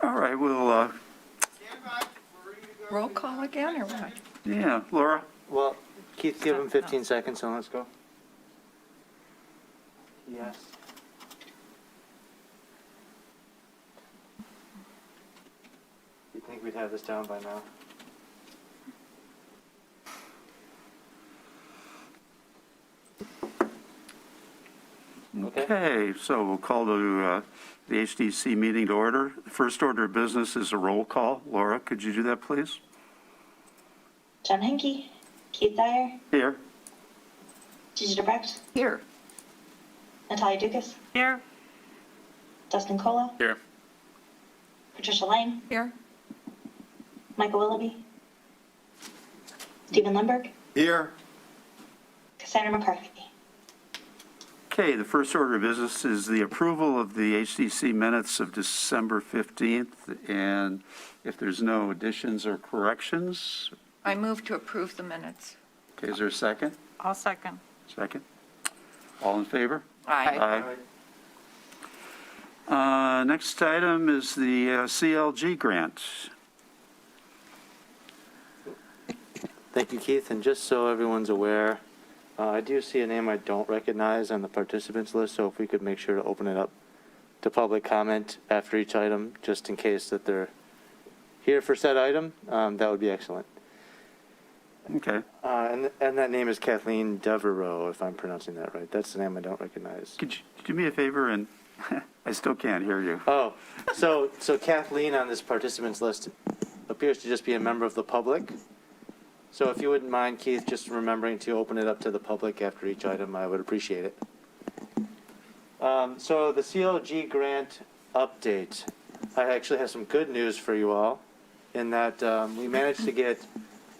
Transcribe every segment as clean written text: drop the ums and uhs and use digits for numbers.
All right, we'll, Roll call again, or what? yeah, Laura? Well, Keith, give him 15 seconds and let's go. Yes. You'd think we'd have this down by now. Okay, so we'll call the HDC meeting to order. The first order of business is a roll call. Laura, could you do that, please? John Henke, Keith Dyer, Here. Gigi DeBrecht, Here. Natalia Dukas, Here. Dustin Cola, Here. Patricia Lang, Here. Michael Willoughby, Stephen Lindbergh, Here. Cassandra McCarthy. Okay, the first order of business is the approval of the HDC minutes of December 15th. And if there's no additions or corrections, I move to approve the minutes. okay, is there a second? I'll second. Second. All in favor? Aye. Next item is the CLG grant. Thank you, Keith. And just so everyone's aware, I do see a name I don't recognize on the participants list, so if we could make sure to open it up to public comment after each item, just in case that they're here for said item, that would be excellent. Okay. And that name is Kathleen Devereaux, if I'm pronouncing that right. That's the name I don't recognize. Could you do me a favor and I still can't hear you. Oh, so Kathleen on this participants list appears to just be a member of the public. So if you wouldn't mind, Keith, just remembering to open it up to the public after each item, I would appreciate it. So the CLG grant update. I actually have some good news for you all in that we managed to get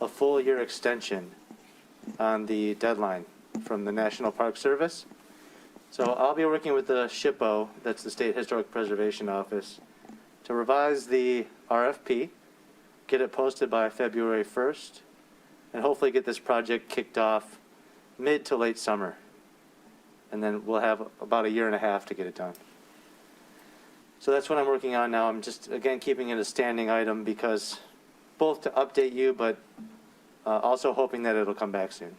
a full year extension on the deadline from the National Park Service. So I'll be working with the SHPO, that's the State Historic Preservation Office, to revise the RFP, get it posted by February 1st, and hopefully get this project kicked off mid to late summer. And then we'll have about a year and a half to get it done. So that's what I'm working on now. I'm just, again, keeping it a standing item because both to update you, but also hoping that it'll come back soon.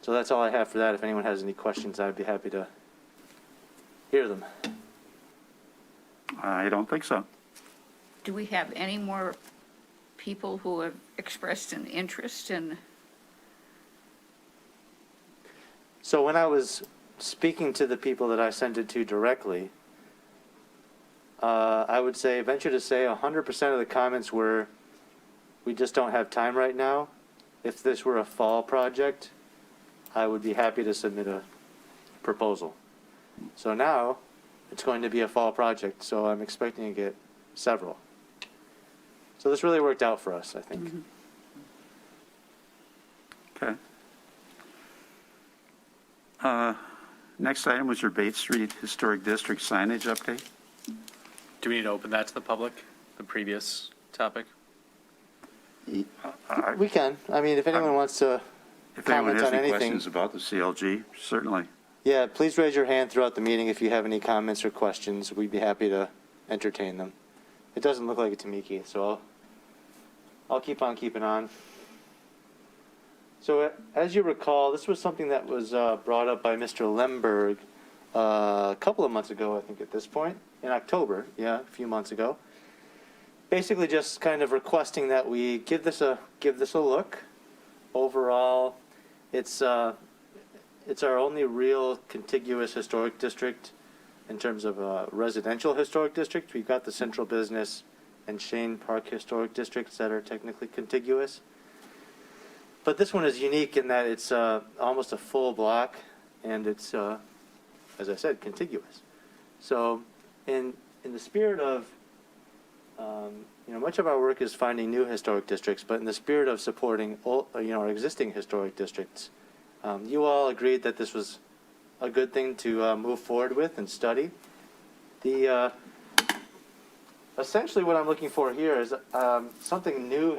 So that's all I have for that. If anyone has any questions, I'd be happy to hear them. I don't think so. Do we have any more people who have expressed an interest in? So when I was speaking to the people that I sent it to directly, I would say, venture to say 100% of the comments were, we just don't have time right now. If this were a fall project, I would be happy to submit a proposal. So now it's going to be a fall project, so I'm expecting to get several. So this really worked out for us, I think. Mm-hmm. Okay. Next item was your Bates Street Historic District signage update. Do we need to open that to the public, the previous topic? We can. I mean, if anyone wants to If anyone comment has on any anything. questions about the CLG, certainly. Yeah, please raise your hand throughout the meeting if you have any comments or questions. We'd be happy to entertain them. It doesn't look like it to me, Keith, so I'll keep on keeping on. So as you recall, this was something that was brought up by Mr. Lemberg a couple of months ago, I think at this point, in October, yeah, a few months ago. Basically just kind of requesting that we give this a look. Overall, it's our only real contiguous historic district in terms of a residential historic district. We've got the Central Business and Shane Park historic districts that are technically contiguous. But this one is unique in that it's almost a full block, and it's, as I said, contiguous. So in the spirit of, much of our work is finding new historic districts, but in the spirit of supporting our existing historic districts, you all agreed that this was a good thing to move forward with and study. Essentially what I'm looking for here is something new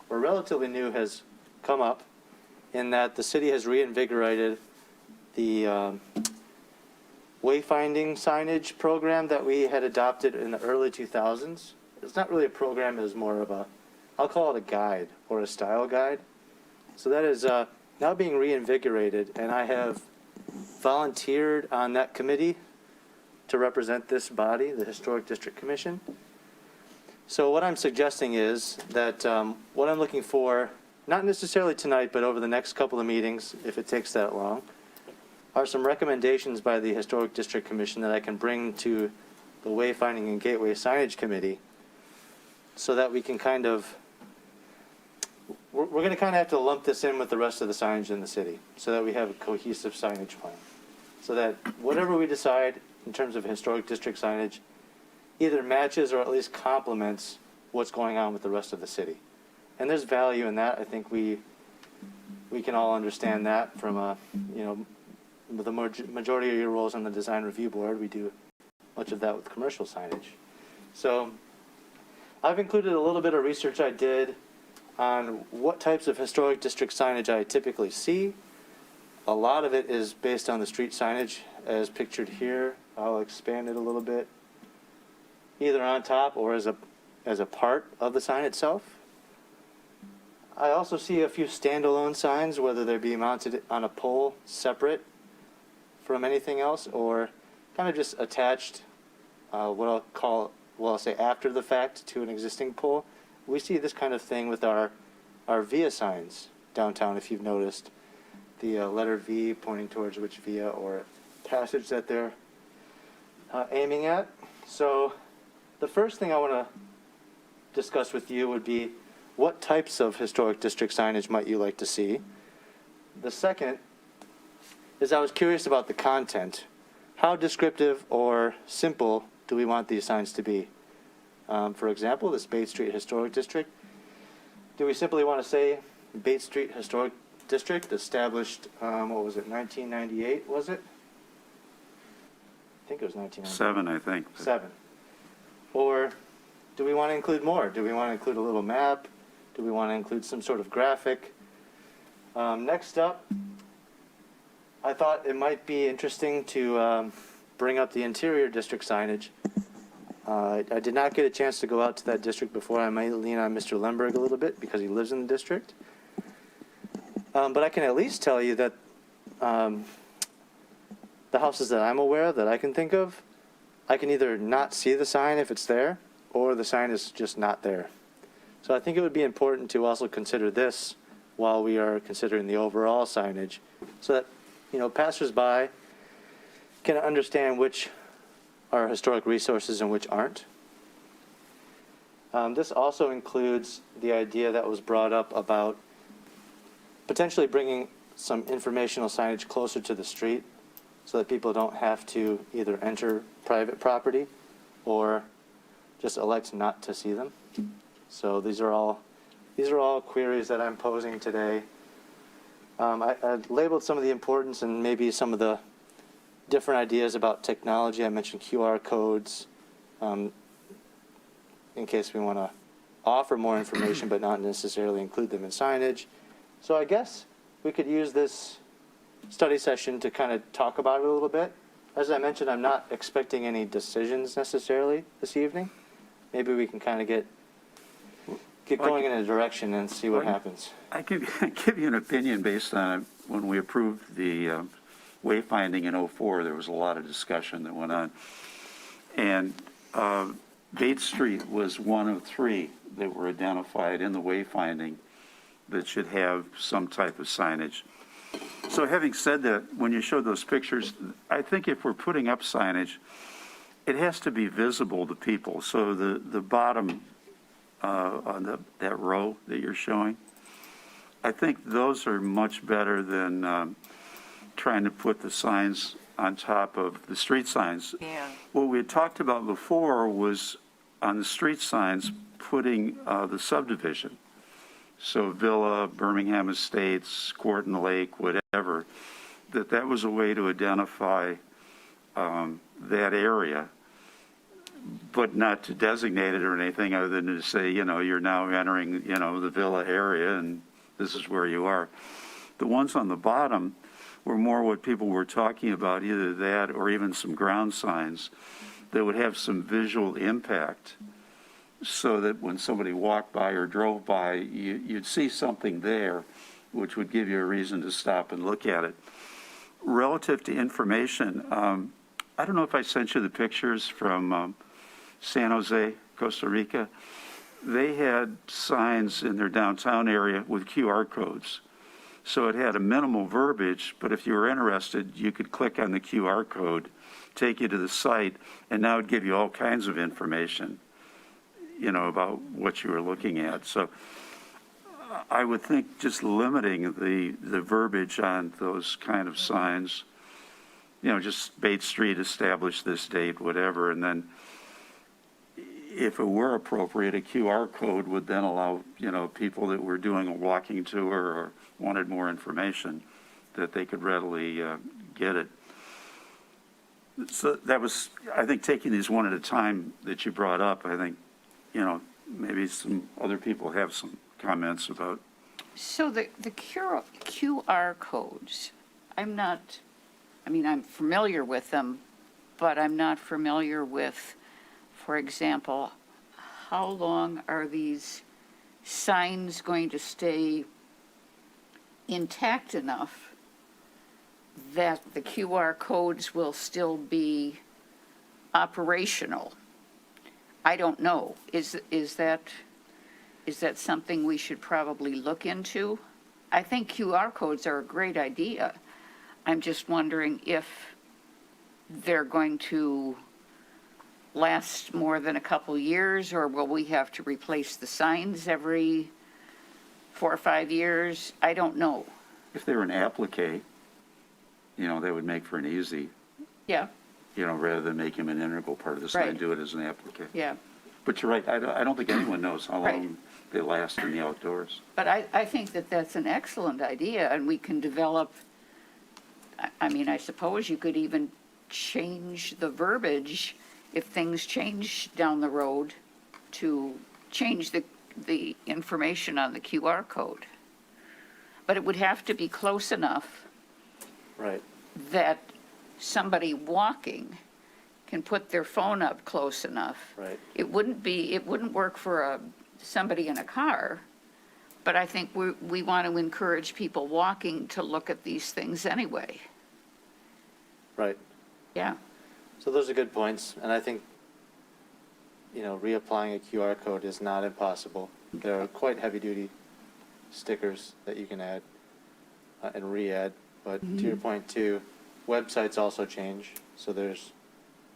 or relatively new has come up in that the city has reinvigorated the wayfinding signage program that we had adopted in the early 2000s. It's not really a program, it's more of a, I'll call it a guide or a style guide. So that is now being reinvigorated, and I have volunteered on that committee to represent this body, the Historic District Commission. So what I'm suggesting is that what I'm looking for, not necessarily tonight, but over the next couple of meetings, if it takes that long, are some recommendations by the Historic District Commission that I can bring to the Wayfinding and Gateway Signage Committee so that we can kind of, we're going to kind of have to lump this in with the rest of the signage in the city so that we have a cohesive signage plan. So that whatever we decide in terms of historic district signage either matches or at least complements what's going on with the rest of the city. And there's value in that. I think we can all understand that from the majority of your roles on the design review board. We do much of that with commercial signage. So I've included a little bit of research I did on what types of historic district signage I typically see. A lot of it is based on the street signage as pictured here. I'll expand it a little bit, either on top or as a part of the sign itself. I also see a few standalone signs, whether they be mounted on a pole separate from anything else or kind of just attached, I'll say after the fact to an existing pole. We see this kind of thing with our via signs downtown, if you've noticed. The letter V pointing towards which via or passage that they're aiming at. So the first thing I want to discuss with you would be what types of historic district signage might you like to see? The second is I was curious about the content. How descriptive or simple do we want these signs to be? For example, this Bates Street Historic District. Do we simply want to say Bates Street Historic District established, 1998, was it? I think it was 1998. 7, I think. 7. Or do we want to include more? Do we want to include a little map? Do we want to include some sort of graphic? Next up, I thought it might be interesting to bring up the interior district signage. I did not get a chance to go out to that district before. I might lean on Mr. Lemberg a little bit because he lives in the district. But I can at least tell you that the houses that I'm aware of, that I can think of, I can either not see the sign if it's there, or the sign is just not there. So I think it would be important to also consider this while we are considering the overall signage, so that passersby can understand which are historic resources and which aren't. This also includes the idea that was brought up about potentially bringing some informational signage closer to the street so that people don't have to either enter private property or just elect not to see them. So these are all queries that I'm posing today. I labeled some of the importance and maybe some of the different ideas about technology. I mentioned QR codes in case we want to offer more information but not necessarily include them in signage. So I guess we could use this study session to kind of talk about it a little bit. As I mentioned, I'm not expecting any decisions necessarily this evening. Maybe we can kind of get going in a direction and see what happens. I can give you an opinion based on when we approved the wayfinding in 04, there was a lot of discussion that went on. And Bates Street was one of 3 that were identified in the wayfinding that should have some type of signage. So having said that, when you showed those pictures, I think if we're putting up signage, it has to be visible to people. So the bottom on that row that you're showing, I think those are much better than trying to put the signs on top of the street signs. Yeah. What we had talked about before was on the street signs putting the subdivision. So Villa, Birmingham Estates, Quarton Lake, whatever, that was a way to identify that area, but not to designate it or anything other than to say, you're now entering, the Villa area and this is where you are. The ones on the bottom were more what people were talking about, either that or even some ground signs that would have some visual impact, so that when somebody walked by or drove by, you'd see something there which would give you a reason to stop and look at it. Relative to information, I don't know if I sent you the pictures from San Jose, Costa Rica. They had signs in their downtown area with QR codes. So it had a minimal verbiage, but if you were interested, you could click on the QR code, take you to the site, and now it'd give you all kinds of information, you know, about what you were looking at. So I would think just limiting the verbiage on those kind of signs, you know, just Bates Street established this date, whatever, and then if it were appropriate, a QR code would then allow, you know, people that were doing a walking tour or wanted more information, that they could readily get it. So that was, I think, taking these one at a time that you brought up, I think, you know, maybe some other people have some comments about. So the QR codes, I'm familiar with them, but I'm not familiar with, for example, how long are these signs going to stay intact enough that the QR codes will still be operational? I don't know. Is that something we should probably look into? I think QR codes are a great idea. I'm just wondering if they're going to last more than a couple years, or will we have to replace the signs every 4 or 5 years? I don't know. If they were an applique, you know, that would make for an easy, Yeah, you know, rather than make them an integral part of the sign, Right. do it as an applique. yeah. But you're right, I don't think anyone knows how Right. long they last in the outdoors. But I think that that's an excellent idea, and we can develop, I suppose you could even change the verbiage if things change down the road, to change the information on the QR code. But it would have to be close enough Right. that somebody walking can put their phone up close enough. Right. It wouldn't work for somebody in a car, but I think we want to encourage people walking to look at these things anyway. Right. Yeah, So those are good points, and I think, you know, reapplying a QR code is not impossible. There are quite heavy-duty stickers that you can add and re-add, but to your point too, websites also change, so there's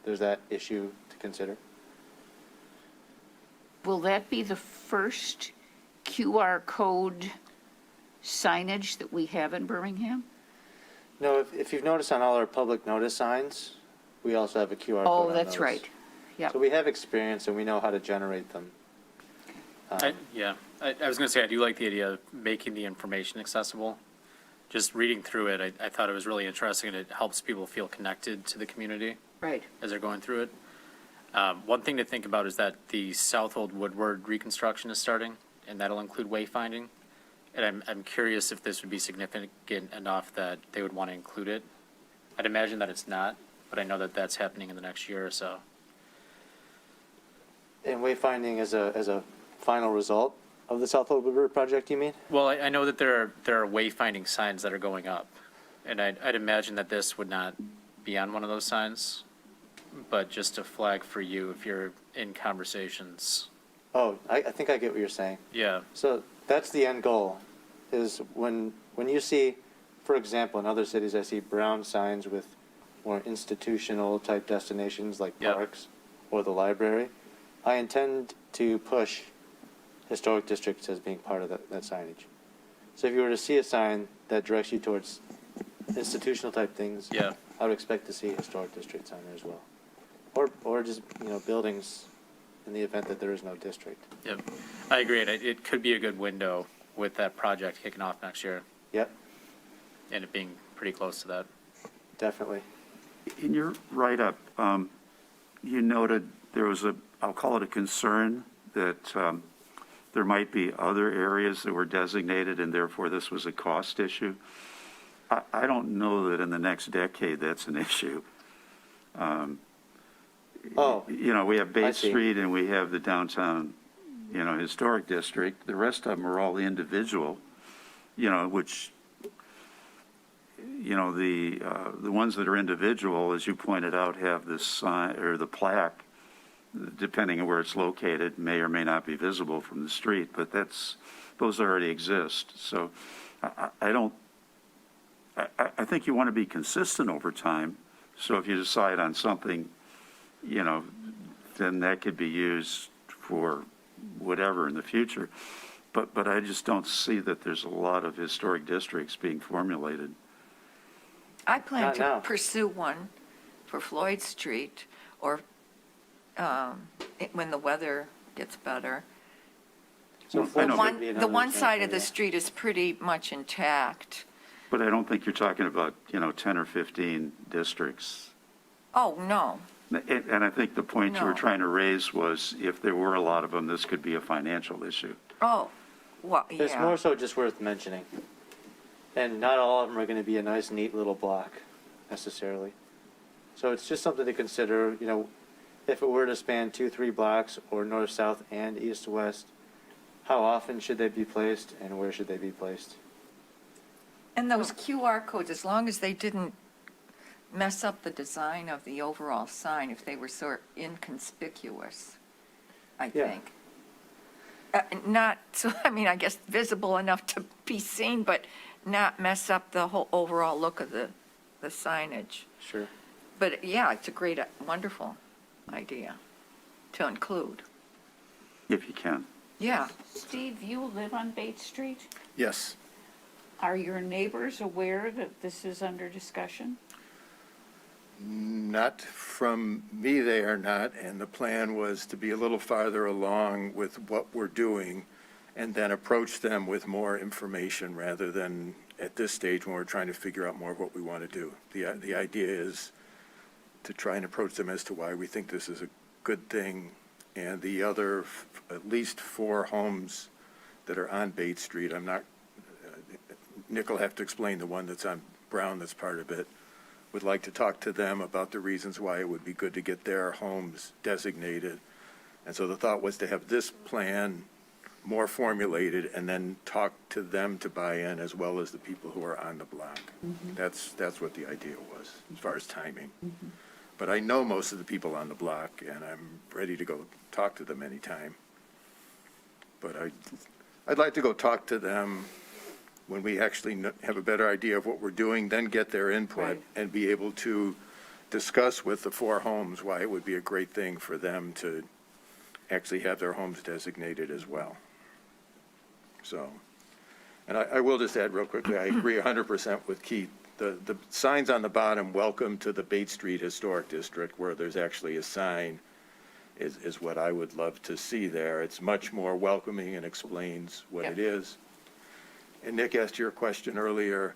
that issue to consider. will that be the first QR code signage that we have in Birmingham? No, if you've noticed on all our public notice signs, we also have a QR code Oh, on that's those. right. Yeah. So we have experience and we know how to generate them. I was going to say, I do like the idea of making the information accessible. Just reading through it, I thought it was really interesting, and it helps people feel connected to the community Right. as they're going through it. One thing to think about is that the South Old Woodward reconstruction is starting, and that'll include wayfinding. And I'm curious if this would be significant enough that they would want to include it. I'd imagine that it's not, but I know that that's happening in the next year or so. And wayfinding as a final result of the South Old Woodward project, you mean? Well, I know that there are wayfinding signs that are going up, and I'd imagine that this would not be on one of those signs, but just a flag for you if you're in conversations. Oh, I think I get what you're saying. Yeah, So that's the end goal, is when you see, for example, in other cities, I see brown signs with more institutional type destinations like Yep. parks or the library. I intend to push historic districts as being part of that signage. So if you were to see a sign that directs you towards institutional type things, yeah. I would expect to see historic districts on there as well. Or just, you know, buildings in the event that there is no district. Yep, I agree. And it could be a good window with that project kicking off next year Yep, and it being pretty close to that. definitely. In your write-up, you noted there was I'll call it a concern that there might be other areas that were designated and therefore this was a cost issue. I don't know that in the next decade that's an issue. Oh, You know, we have I Bates see. Street and we have the downtown, you know, historic district. The rest of them are all individual, you know, which, you know, the ones that are individual, as you pointed out, have this sign or the plaque, depending on where it's located, may or may not be visible from the street, but those already exist. So I think you want to be consistent over time. So if you decide on something, you know, then that could be used for whatever in the future. But I just don't see that there's a lot of historic districts being formulated. I plan Not to now. pursue one for Floyd Street, or when the weather gets better. So I Floyd know. should be The another one side of example, the yeah. street is pretty much intact. But I don't think you're talking about, you know, 10 or 15 districts. Oh, no. And I think the point you were No. trying to raise was if there were a lot of them, this could be a financial issue. Oh, well, It's yeah. more so just worth mentioning. And not all of them are going to be a nice, neat little block necessarily. So it's just something to consider, you know, if it were to span 2-3 blocks or north, south, and east to west, how often should they be placed and where should they be placed? And those QR codes, as long as they didn't mess up the design of the overall sign, if they were sort of inconspicuous, I Yeah. think. Not, so, I mean, I guess visible enough to be seen, but not mess up the whole overall look of the signage. Sure. But yeah, it's a great, wonderful idea to include. If you can. Yeah. Steve, you live on Bates Street? Yes. Are your neighbors aware that this is under discussion? Not from me, they are not, and the plan was to be a little farther along with what we're doing and then approach them with more information rather than at this stage when we're trying to figure out more of what we want to do. The idea is to try and approach them as to why we think this is a good thing. And the other, at least 4 homes that are on Bates Street, I'm not, Nick will have to explain the one that's on Brown that's part of it, would like to talk to them about the reasons why it would be good to get their homes designated. And so the thought was to have this plan more formulated and then talk to them to buy in as well as the people who are on the block. That's what the idea was as far as timing. But I know most of the people on the block and I'm ready to go talk to them anytime. But I'd like to go talk to them when we actually have a better idea of what we're doing, then get their input Right. and be able to discuss with the 4 homes why it would be a great thing for them to actually have their homes designated as well. So, and I will just add real quickly, I agree 100% with Keith. The signs on the bottom, welcome to the Bates Street Historic District, where there's actually a sign, is what I would love to see there. It's much more welcoming and explains what it is. And Nick asked your question earlier,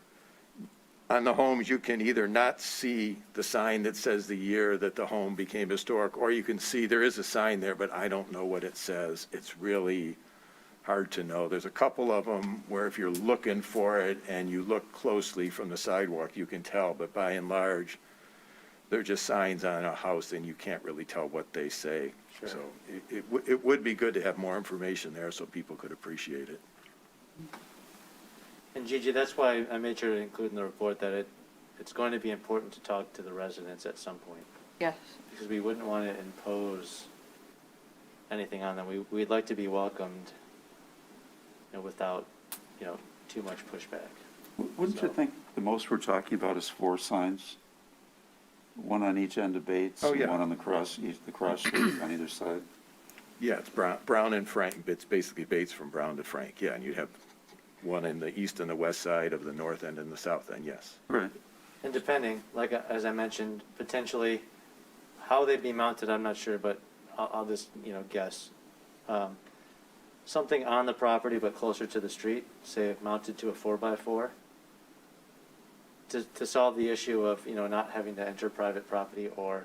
on the homes, you can either not see the sign that says the year that the home became historic, or you can see there is a sign there, but I don't know what it says. It's really hard to know. There's a couple of them where if you're looking for it and you look closely from the sidewalk, you can tell, but by and large, they're just signs on a house and you can't really tell what they say. Sure. So it would be good to have more information there so people could appreciate it. And Gigi, that's why I made sure to include in the report that it's going to be important to talk to the residents at some point, Yes. because we wouldn't want to impose anything on them. We'd like to be welcomed, you know, without, you know, too much pushback. Wouldn't you think the most we're talking about is 4 signs? One on each end of Bates, Oh, and yeah. one on the cross street on either side. Yeah, it's Brown and Frank. It's basically Bates from Brown to Frank, yeah, and you'd have one in the east and the west side of the north end and the south end, yes. Right. And depending, like, as I mentioned, potentially how they'd be mounted, I'm not sure, but I'll just, you know, guess. Something on the property but closer to the street, say mounted to a 4x4, to solve the issue of, you know, not having to enter private property or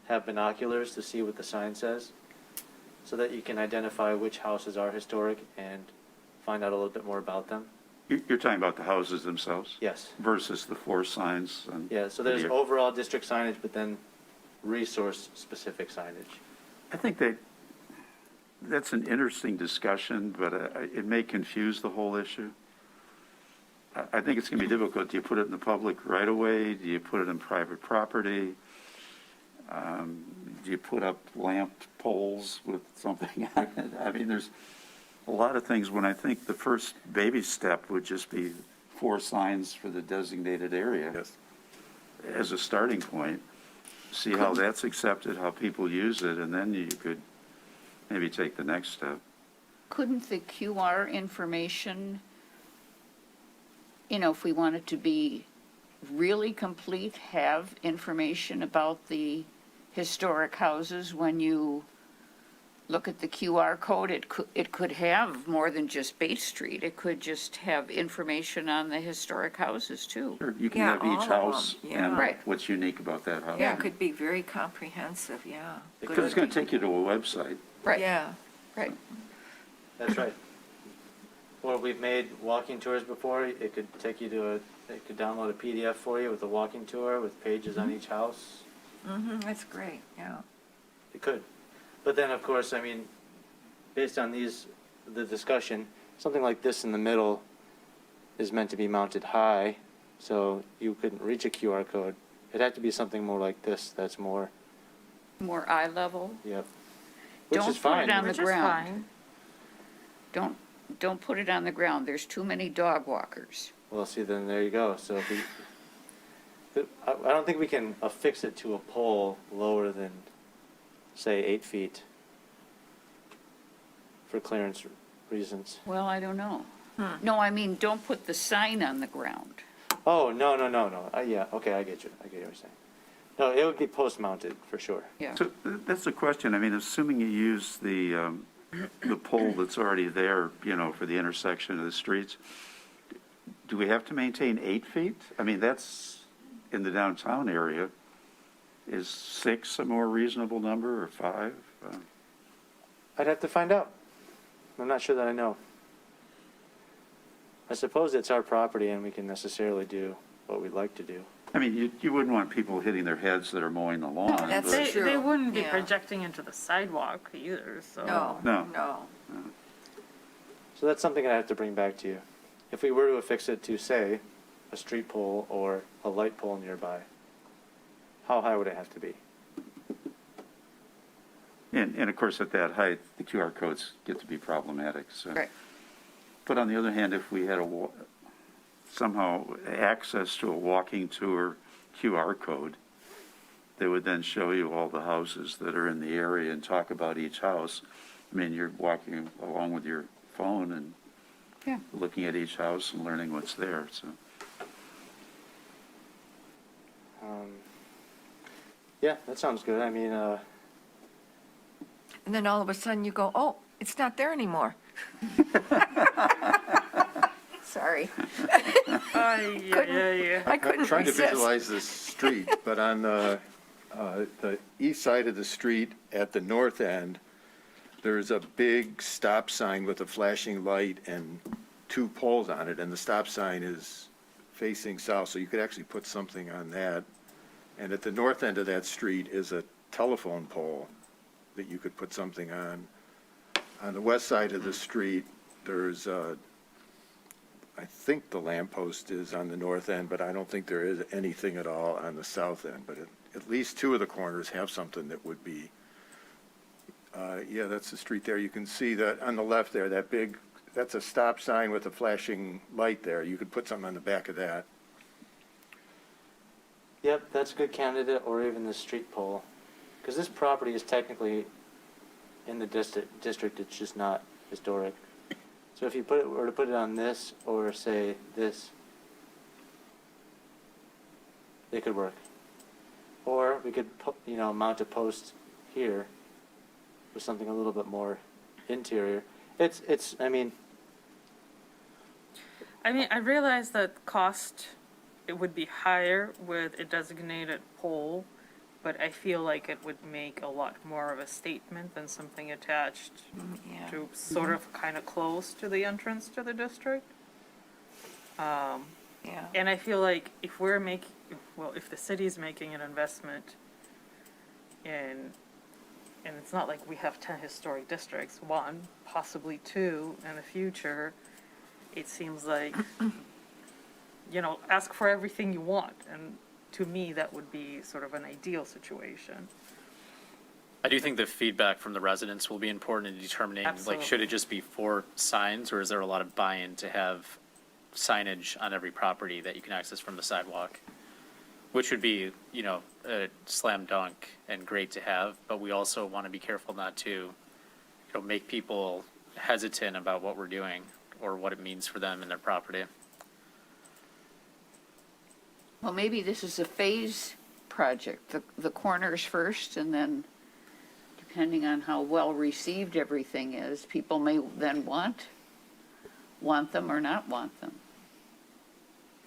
have binoculars to see what the sign says, so that you can identify which houses are historic and find out a little bit more about them. You're talking about the houses themselves? Yes. Versus the 4 signs? Yeah, so there's overall district signage, but then resource-specific signage. I think that's an interesting discussion, but it may confuse the whole issue. I think it's going to be difficult. Do you put it in the public right away? Do you put it in private property? Do you put up lamp poles with something on it? I mean, there's a lot of things when I think the first baby step would just be 4 signs for the designated area Yes. as a starting point. See how that's accepted, how people use it, and then you could maybe take the next step. Couldn't the QR information, if we want it to be really complete, have information about the historic houses? When you look at the QR code, it could have more than just Bates Street. It could just have information on the historic houses too. Sure, you can Yeah, have all each of them, house yeah. and Right. what's unique about that house. Yeah, it could be very comprehensive, yeah. Good Because it's going idea. to take you to a website. Right, Yeah, right. That's right. Or we've made walking tours before. It could take you to it could download a PDF for you with a walking tour with pages on each house. that's great, yeah. It could. But then, of course, I mean, based on the discussion, something like this in the middle is meant to be mounted high, so you couldn't reach a QR code. It'd have to be something more like this that's more, More eye level. yep. Which Don't is put it fine. on the Which is ground. fine. Don't put it on the ground. There's too many dog walkers. Well, see, then there you go. So if I don't think we can affix it to a pole lower than, say, 8 feet for clearance reasons. Well, I don't know. No, I mean, don't put the sign on the ground. Oh, no. Yeah, okay, I get you. I get what you're saying. No, it would be post-mounted for sure. Yeah. So that's the question. I mean, assuming you use the pole that's already there, for the intersection of the streets, do we have to maintain 8 feet? I mean, that's in the downtown area. Is 6 a more reasonable number, or 5? I'd have to find out. I'm not sure that I know. I suppose it's our property and we can necessarily do what we'd like to do. I mean, you wouldn't want people hitting their heads that are mowing the lawn. that's but- true. They wouldn't be Yeah. projecting into the sidewalk either, so. No. So that's something I have to bring back to you. If we were to affix it to, say, a street pole or a light pole nearby, how high would it have to be? And of course, at that height, the QR codes get to be problematic, so. Right. But on the other hand, if we had somehow access to a walking tour QR code, they would then show you all the houses that are in the area and talk about each house. I mean, you're walking along with your phone and Yeah. looking at each house and learning what's there, so. Yeah, that sounds good. I mean, And then all of a sudden you go, oh, it's not there anymore. Sorry. Yeah. I couldn't I'm trying to resist. visualize this street, but on the east side of the street at the north end, there's a big stop sign with a flashing light and 2 poles on it, and the stop sign is facing south, so you could actually put something on that. And at the north end of that street is a telephone pole that you could put something on. On the west side of the street, there's I think the lamppost is on the north end, but I don't think there is anything at all on the south end. But at least 2 of the corners have something that would be, yeah, that's the street there. You can see that on the left there, that's a stop sign with a flashing light there. You could put something on the back of that. yep, that's a good candidate, or even the street pole. Because this property is technically in the district, it's just not historic. So if you were to put it on this, or say this, it could work. Or we could, mount a post here with something a little bit more interior. I mean, I realize that cost, it would be higher with a designated pole, but I feel like it would make a lot more of a statement than something attached Yeah. to sort of kind of close to the entrance to the district. Yeah. And I feel like if we're making, well, if the city's making an investment in, and it's not like we have 10 historic districts, one, possibly two in the future, it seems like, ask for everything you want. And to me, that would be sort of an ideal situation. I do think the feedback from the residents will be important in determining, like, should Absolutely. it just be 4 signs, or is there a lot of buy-in to have signage on every property that you can access from the sidewalk? Which would be, a slam dunk and great to have, but we also want to be careful not to, make people hesitant about what we're doing or what it means for them and their property. Well, maybe this is a phase project, the corners first, and then depending on how well received everything is, people may then want them or not want them.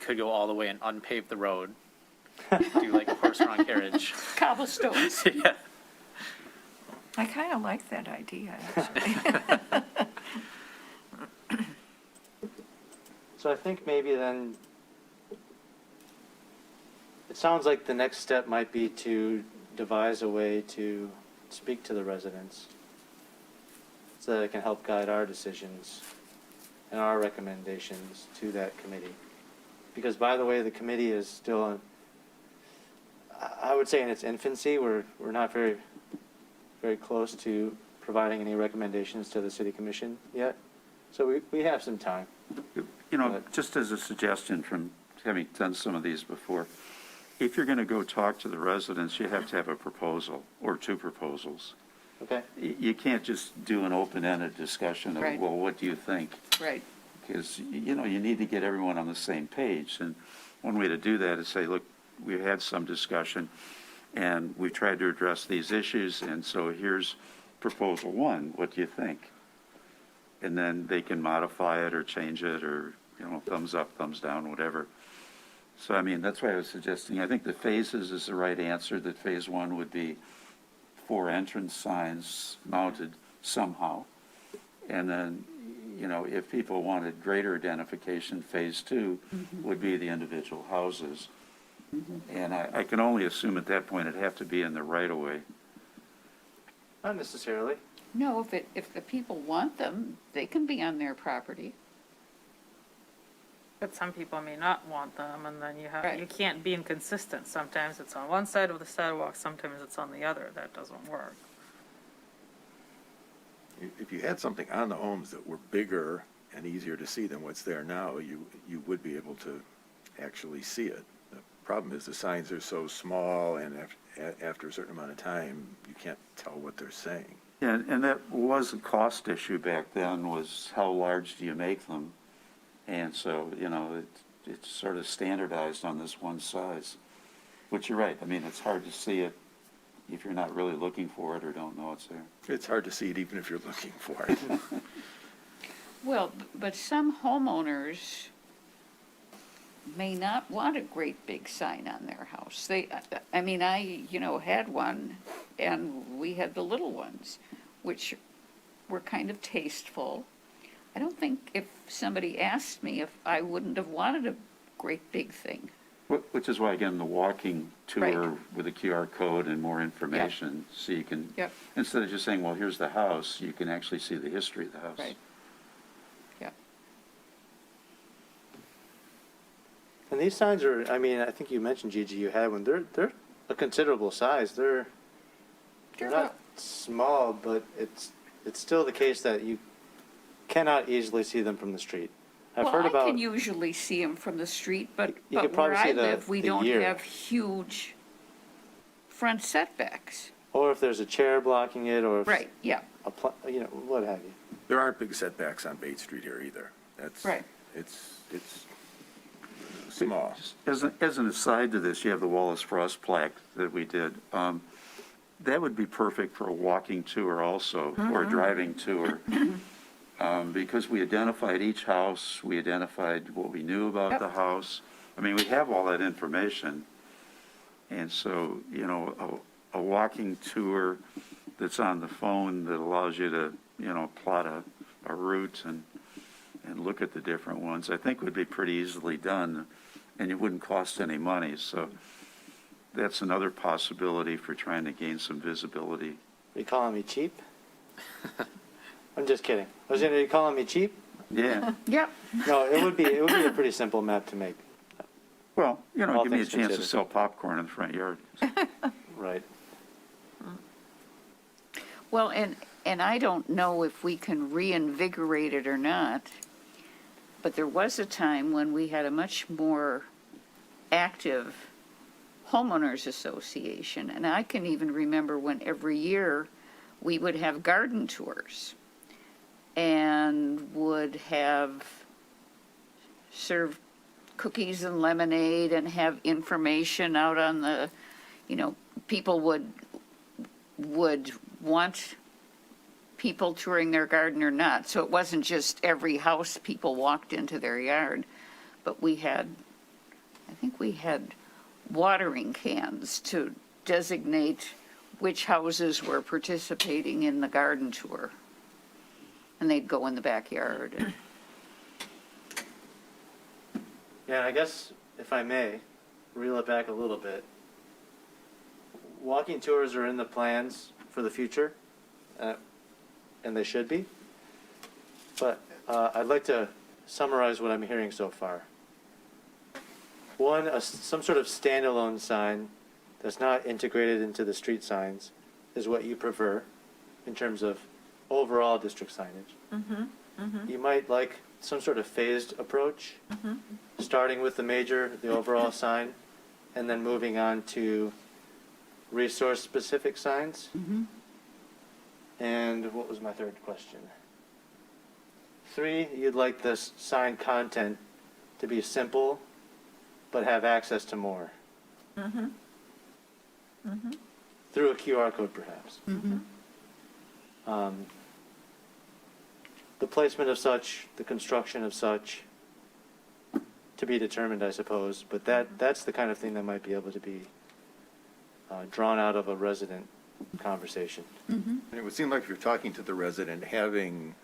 Could go all the way and unpave the road, do like a horse-drawn carriage. Cobblestones. Yeah. I kind of like that idea, actually. So I think maybe then, it sounds like the next step might be to devise a way to speak to the residents so that it can help guide our decisions and our recommendations to that committee. Because by the way, the committee is still, I would say in its infancy. We're not very, very close to providing any recommendations to the city commission yet. So we have some time. Just as a suggestion from having done some of these before, if you're going to go talk to the residents, you have to have a proposal or 2 proposals. Okay? You can't just do an open-ended discussion of, Right. well, what do you think? Right. Because, you need to get everyone on the same page. And one way to do that is say, look, we've had some discussion, and we've tried to address these issues, and so here's proposal 1. What do you think? And then they can modify it or change it or, thumbs up, thumbs down, whatever. So, that's why I was suggesting, I think the phases is the right answer, that phase 1 would be 4 entrance signs mounted somehow. And then, if people wanted greater identification, phase 2 would be the individual houses. And I can only assume at that point it'd have to be in the right of way. Not necessarily. No, if the people want them, they can be on their property. But some people may not want them, and then Right. you can't be inconsistent. Sometimes it's on one side of the sidewalk, sometimes it's on the other. That doesn't work. If you had something on the homes that were bigger and easier to see than what's there now, you would be able to actually see it. The problem is the signs are so small, and after a certain amount of time, you can't tell what they're saying. And that was a cost issue back then, was how large do you make them? And so, it's sort of standardized on this one size, which you're right. It's hard to see it if you're not really looking for it or don't know it's there. It's hard to see it even if you're looking for it. Well, but some homeowners may not want a great big sign on their house. I had one, and we had the little ones, which were kind of tasteful. I don't think if somebody asked me if I wouldn't have wanted a great big thing. Which is why, again, the walking tour Right. with a QR code and more information, so you can, Yep. instead of just saying, well, here's the house, you can actually see the history of the house. Right. Yeah. And these signs are, I think you mentioned, Gigi, you had one. They're a considerable size. They're not small, but it's still the case that you cannot easily see them from the street. I've heard I about, can usually see them from the street, but You could where probably I see the- live, we the don't year. have huge front setbacks. or if there's a chair blocking it, or if Right, yeah, what have you. There aren't big setbacks on Bates Street here either. That's, Right. it's small. Just as an aside to this, you have the Wallace Frost plaque that we did. That would be perfect for a walking tour also, or a driving tour. Because we identified each house, we identified what we knew about Yep. the house. We have all that information. And so, a walking tour that's on the phone that allows you to, plot a route and and look at the different ones, I think would be pretty easily done, and it wouldn't cost any money. So that's another possibility for trying to gain some visibility. Are you calling me cheap? I'm just kidding. Are you calling me cheap? Yeah, Yep. No, it would be a pretty simple map to make. well, All give me a things chance to considered. sell popcorn in the front yard. Right. Well, and I don't know if we can reinvigorate it or not, but there was a time when we had a much more active homeowners association, and I can even remember when every year we would have garden tours and would have serve cookies and lemonade and have information out on the, people would want people touring their garden or not. So it wasn't just every house people walked into their yard, but I think we had watering cans to designate which houses were participating in the garden tour. And they'd go in the backyard. And Yeah, I guess if I may, reel it back a little bit. Walking tours are in the plans for the future, and they should be. But I'd like to summarize what I'm hearing so far. One, some sort of standalone sign that's not integrated into the street signs is what you prefer in terms of overall district signage. You might like some sort of phased approach, starting with the overall sign, and then moving on to resource-specific signs. And what was my third question? 3, you'd like the sign content to be simple, but have access to more. Through a QR code, perhaps. The placement of such, the construction of such, to be determined, I suppose. But that's the kind of thing that might be able to be drawn out of a resident conversation. And it would seem like if you're talking to the resident, having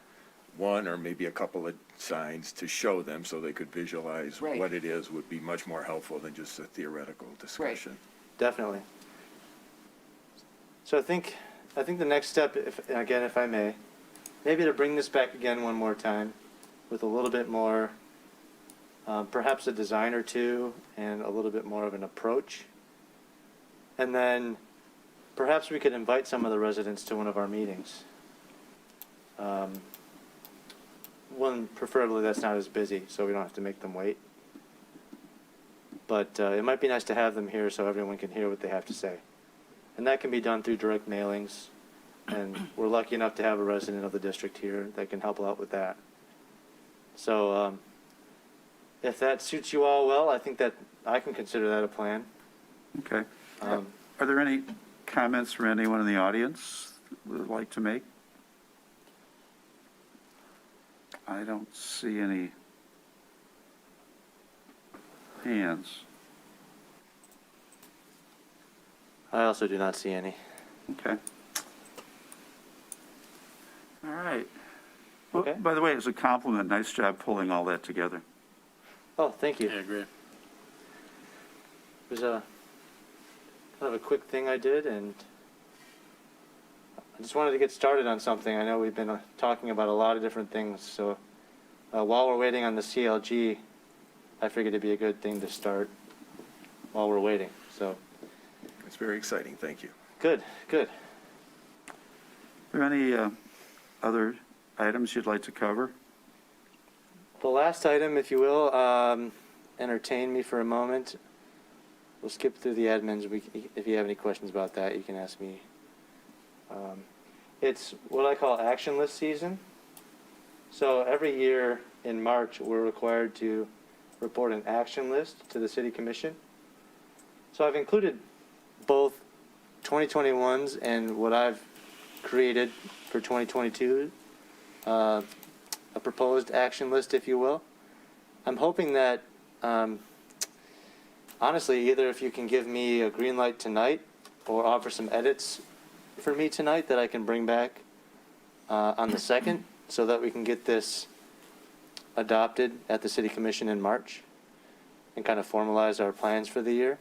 one or maybe a couple of signs to show them so they could visualize Right. what it is would be much more helpful than just a theoretical discussion. Definitely. So I think the next step, if I may, maybe to bring this back again one more time with a little bit more, perhaps a design or two and a little bit more of an approach. And then perhaps we could invite some of the residents to one of our meetings. One, preferably that's not as busy, so we don't have to make them wait. But it might be nice to have them here so everyone can hear what they have to say. And that can be done through direct mailings. And we're lucky enough to have a resident of the district here that can help out with that. So if that suits you all well, I think that I can consider that a plan. Okay. Um, Are there any comments from anyone in the audience that would like to make? I don't see any hands. I also do not see any. Okay. All right. Well, Okay. by the way, as a compliment, nice job pulling all that together. Oh, thank you. I agree. It was a kind of a quick thing I did, and I just wanted to get started on something. I know we've been talking about a lot of different things, so while we're waiting on the CLG, I figured it'd be a good thing to start while we're waiting. So It's very exciting, thank you. good. Are there any other items you'd like to cover? The last item, if you will, entertain me for a moment. We'll skip through the admins. If you have any questions about that, you can ask me. It's what I call action list season. So every year in March, we're required to report an action list to the City Commission. So I've included both 2021's and what I've created for 2022, a proposed action list, if you will. I'm hoping that, honestly, either if you can give me a green light tonight or offer some edits for me tonight that I can bring back on the 2nd so that we can get this adopted at the city commission in March and kind of formalized our plans for the year.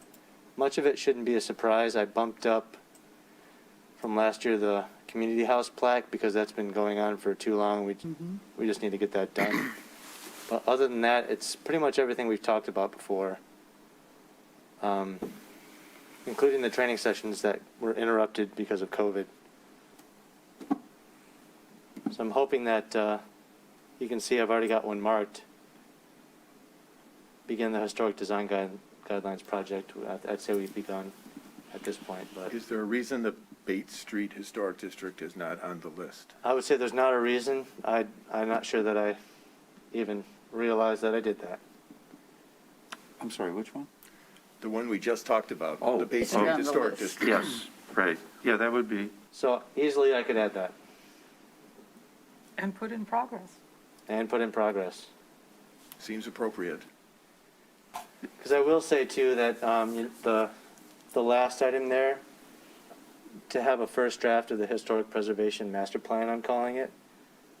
Much of it shouldn't be a surprise. I bumped up from last year the community house plaque because that's been going on for too long. We just need to get that done. But other than that, it's pretty much everything we've talked about before, including the training sessions that were interrupted because of COVID. So I'm hoping that you can see I've already got one marked. Begin the historic design guidelines project. I'd say we've begun at this point, but Is there a reason the Bates Street Historic District is not on the list? I would say there's not a reason. I'm not sure that I even realized that I did that. I'm sorry, which one? The one we just talked about, Oh, the Bates Is it Street on the Historic list? District. Yes, right. Yeah, that would be, So easily I could add that And put in progress. and put in progress. Seems appropriate. Because I will say too that the last item there, to have a first draft of the historic preservation master plan, I'm calling it.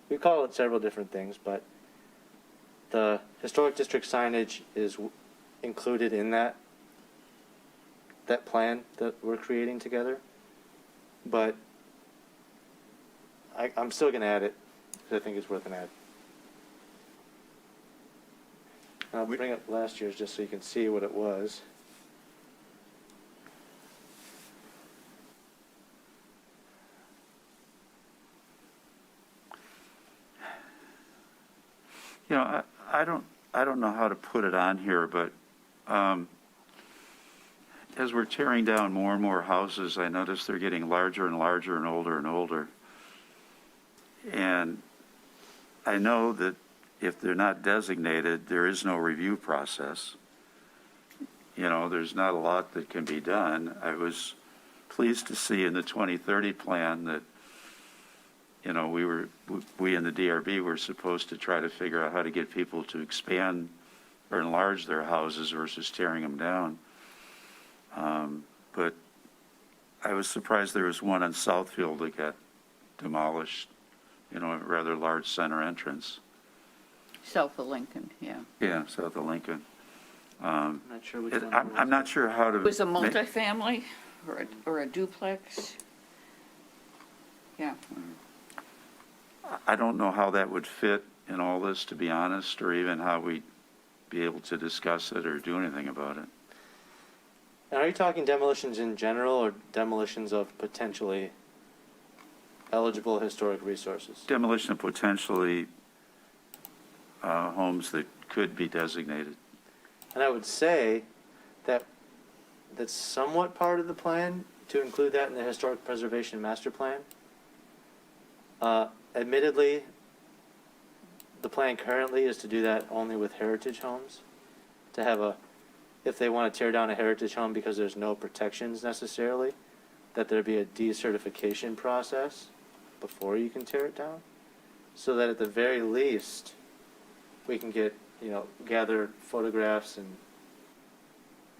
We call it several different things, but the historic district signage is included in that plan that we're creating together. But I'm still going to add it because I think it's worth an add. I'll bring up last year's just so you can see what it was. you know, I don't know how to put it on here, but as we're tearing down more and more houses, I notice they're getting larger and larger and older and older. And I know that if they're not designated, there is no review process. You know, there's not a lot that can be done. I was pleased to see in the 2030 plan that, you know, we in the DRB were supposed to try to figure out how to get people to expand or enlarge their houses versus tearing them down. But I was surprised there was one on Southfield that got demolished, you know, a rather large center entrance. South of Lincoln, yeah. Yeah, south of Lincoln. I'm not sure which one. I'm not sure how to. It was a ma- multifamily or a duplex? Yeah. I don't know how that would fit in all this, to be honest, or even how we'd be able to discuss it or do anything about it. And are you talking demolitions in general or demolitions of potentially eligible historic resources? Demolition of potentially homes that could be designated. And I would say that that's somewhat part of the plan to include that in the historic preservation master plan. Admittedly, the plan currently is to do that only with heritage homes, to have if they want to tear down a heritage home because there's no protections necessarily, that there be a decertification process before you can tear it down, so that at the very least, we can get, gather photographs and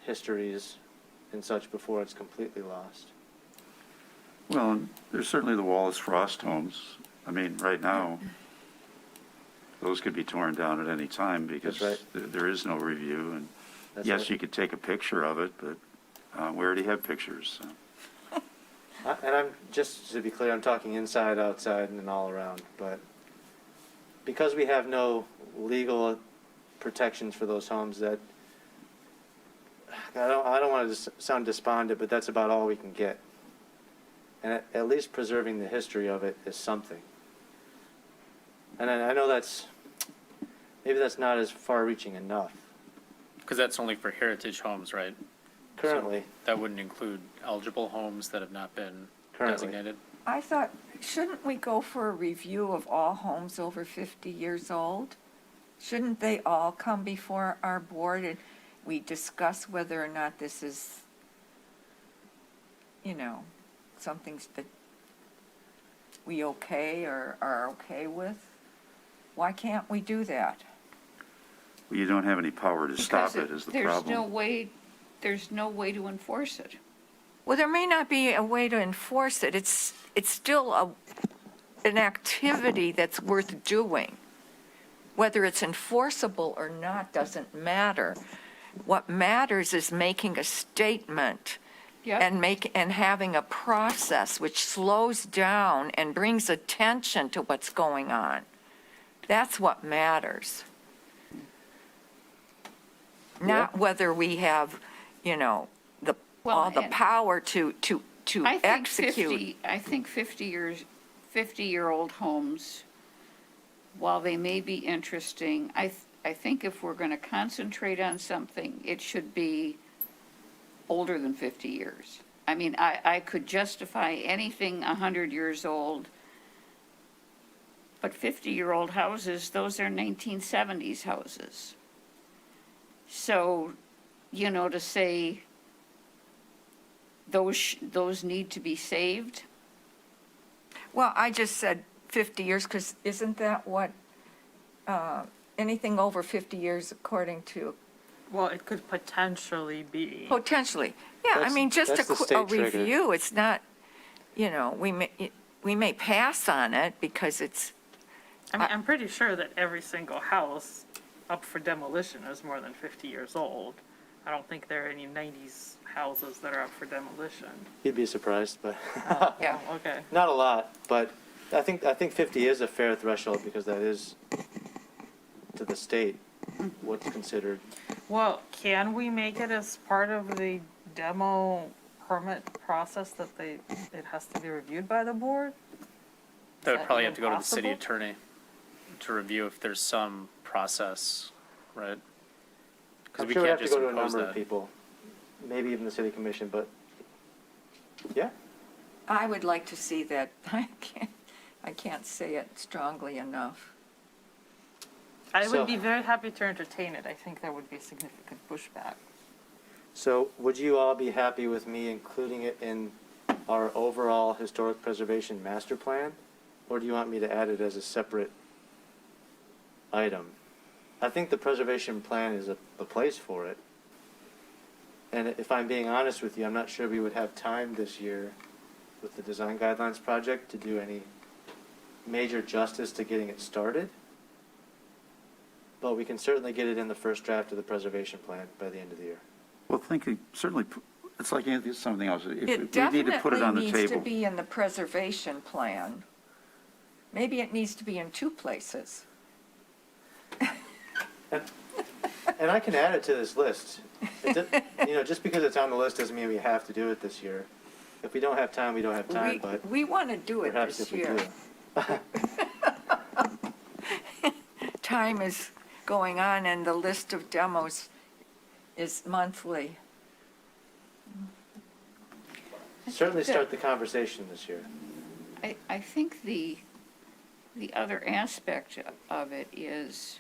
histories and such before it's completely lost. Well, and there's certainly the Wallace Frost homes. I mean, right now, those could be torn down at any time because That's there is no review. And That's yes, right. you could take a picture of it, but we already have pictures. So. And I'm, just to be clear, I'm talking inside, outside, and all around, but because we have no legal protections for those homes, that, I don't want to sound despondent, but that's about all we can get. And at least preserving the history of it is something. And I know maybe that's not as far-reaching enough. Because that's only for heritage homes, right? Currently, So that wouldn't include eligible homes that have not been Currently. designated? I thought, shouldn't we go for a review of all homes over 50 years old? Shouldn't they all come before our board and we discuss whether or not this is, something that we okay or are okay with? Why can't we do that? You don't have any power to stop Because it is the there's problem. there's no way to enforce it. Well, there may not be a way to enforce it. It's still an activity that's worth doing. whether it's enforceable or not doesn't matter. What matters is making a statement Yeah. and having a process which slows down and brings attention to what's going on. That's what matters. Not whether we have, Well, all the and- power to I think execute. 50-year-old homes, while they may be interesting, I think if we're going to concentrate on something, it should be older than 50 years. I mean, I could justify anything 100 years old, but 50-year-old houses, those are 1970s houses. So, to say those need to be saved, Well, I just said 50 years, because isn't that what, anything over 50 years according to, Well, it could potentially be. potentially. Yeah, I That's- mean, just that's the a state trigger. review, it's not, we may pass on it because it's, I mean, I'm pretty sure that every single house up for demolition is more than 50 years old. I don't think there are any 90s houses that are up for demolition. You'd be surprised, but yeah. Oh, okay. not a lot. But I think 50 is a fair threshold because that is to the state what's considered. Well, can we make it as part of the demo permit process that it has to be reviewed by the board? That would that probably even have to go to the city possible? attorney to review if there's some process, right? Because I'm we sure we can't have to just go to a impose number of that. people, maybe even the city commission, but yeah. I would like to see that. I can't say it strongly enough. I So- would be very happy to entertain it. I think there would be significant pushback. So would you all be happy with me including it in our overall historic preservation master plan? Or do you want me to add it as a separate item? I think the preservation plan is a place for it. And if I'm being honest with you, I'm not sure we would have time this year with the design guidelines project to do any major justice to getting it started. But we can certainly get it in the first draft of the preservation plan by the end of the year. Well, certainly, it's like something else. If It we need to put it definitely on the needs to table. be in the preservation plan. Maybe it needs to be in two places. And I can add it to this list. Just because it's on the list doesn't mean we have to do it this year. If we don't have time, we don't have time, but We want to do it perhaps this if we year. do. Time is going on and the list of demos is monthly. Certainly start the conversation this year. I think the other aspect of it is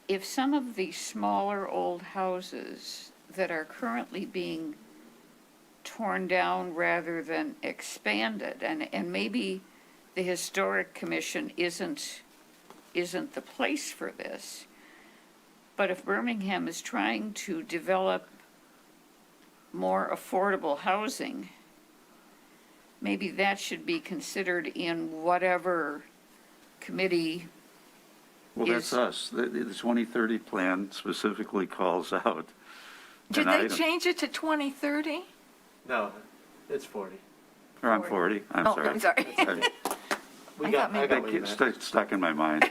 if some of the smaller old houses that are currently being torn down rather than expanded, and maybe the Historic Commission isn't the place for this, but if Birmingham is trying to develop more affordable housing, maybe that should be considered in whatever committee. Well, that's is- us. The 2030 plan specifically calls out Did an they item. change it to 2030? No, it's 40. Or I'm 40, I'm Oh, sorry. I'm sorry. We I got, thought I maybe- got what you It meant. gets stuck in my mind.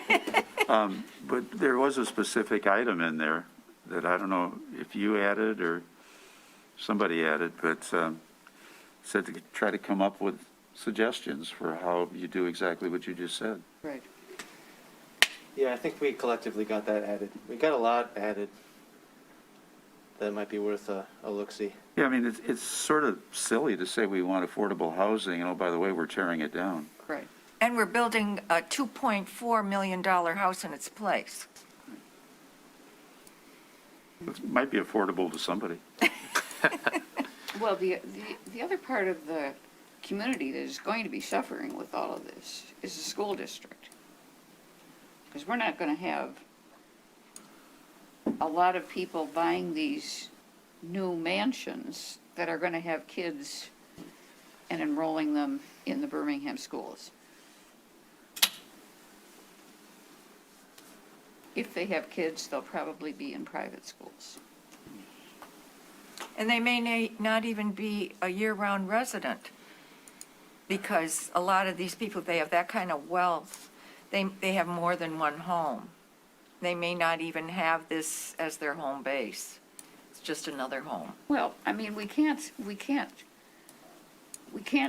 But there was a specific item in there that I don't know if you added or somebody added, but said to try to come up with suggestions for how you do exactly what you just said. Right. Yeah, I think we collectively got that added. We got a lot added that might be worth a look-see. Yeah, I mean, it's sort of silly to say we want affordable housing, and oh, by the way, we're tearing it down. Right. And we're building a $2.4 million house in its place. It might be affordable to somebody. Well, the other part of the community that is going to be suffering with all of this is the school district. Because we're not going to have a lot of people buying these new mansions that are going to have kids and enrolling them in the Birmingham schools. If they have kids, they'll probably be in private schools. And they may not even be a year-round resident, because a lot of these people, they have that kind of wealth, they have more than one home. They may not even have this as their home base. It's just another home. Well, I mean, we can't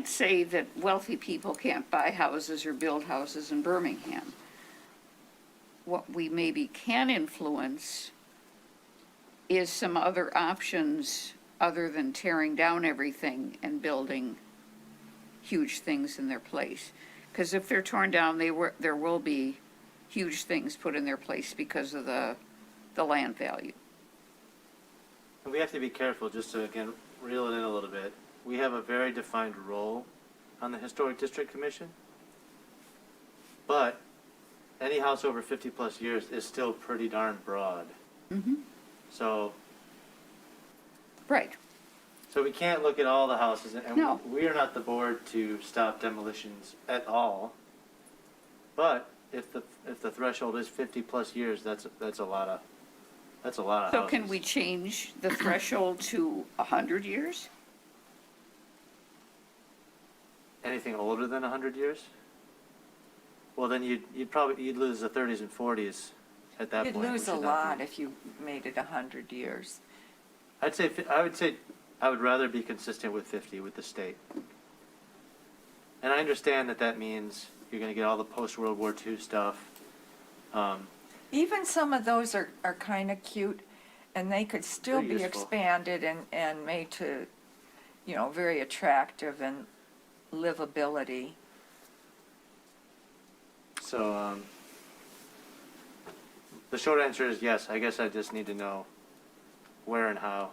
say that wealthy people can't buy houses or build houses in Birmingham. What we maybe can influence is some other options other than tearing down everything and building huge things in their place. Because if they're torn down, there will be huge things put in their place because of the land value. And we have to be careful, just to, again, reel it in a little bit. We have a very defined role on the Historic District Commission, but any house over 50-plus years is still pretty darn broad. Mm-hmm. So Right. we can't look at all the houses, and No. we are not the board to stop demolitions at all. But if the threshold is 50-plus years, that's a lot of houses. So can we change the threshold to 100 years? Anything older than 100 years? Well, then you'd lose the 30s and 40s at that You'd point. lose a lot if you made it 100 years. I would say I would rather be consistent with 50 with the state. And I understand that means you're going to get all the post-World War II stuff. Even some of those are kind of cute, and they could still They're be useful. expanded and made to, very attractive and livability. So the short answer is yes. I guess I just need to know where and how.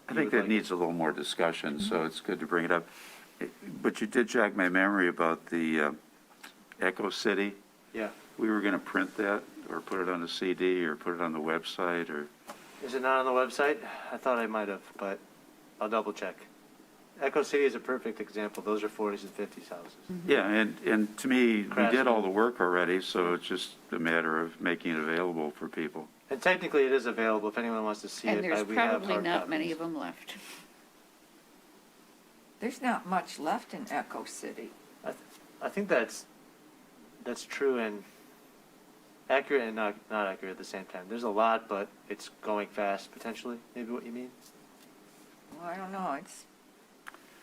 I you think would that like needs a little more discussion, so it's good to bring it up. But you did jog my memory about the Echo City. it. Yeah. We were going to print that, or put it on a CD, or put it on the website, or, Is it not on the website? I thought I might have, but I'll double check. Echo City is a perfect example. Those are 40s and 50s houses. yeah, and to me, we Craftsman. did all the work already, so it's just a matter of making it available for people. And technically, it is available if anyone wants to see And it. there's We have probably hard not many copies. of them left. There's not much left in Echo City. I think that's true and accurate and not accurate at the same time. There's a lot, but it's going fast potentially. Maybe what you mean. Well, I don't know,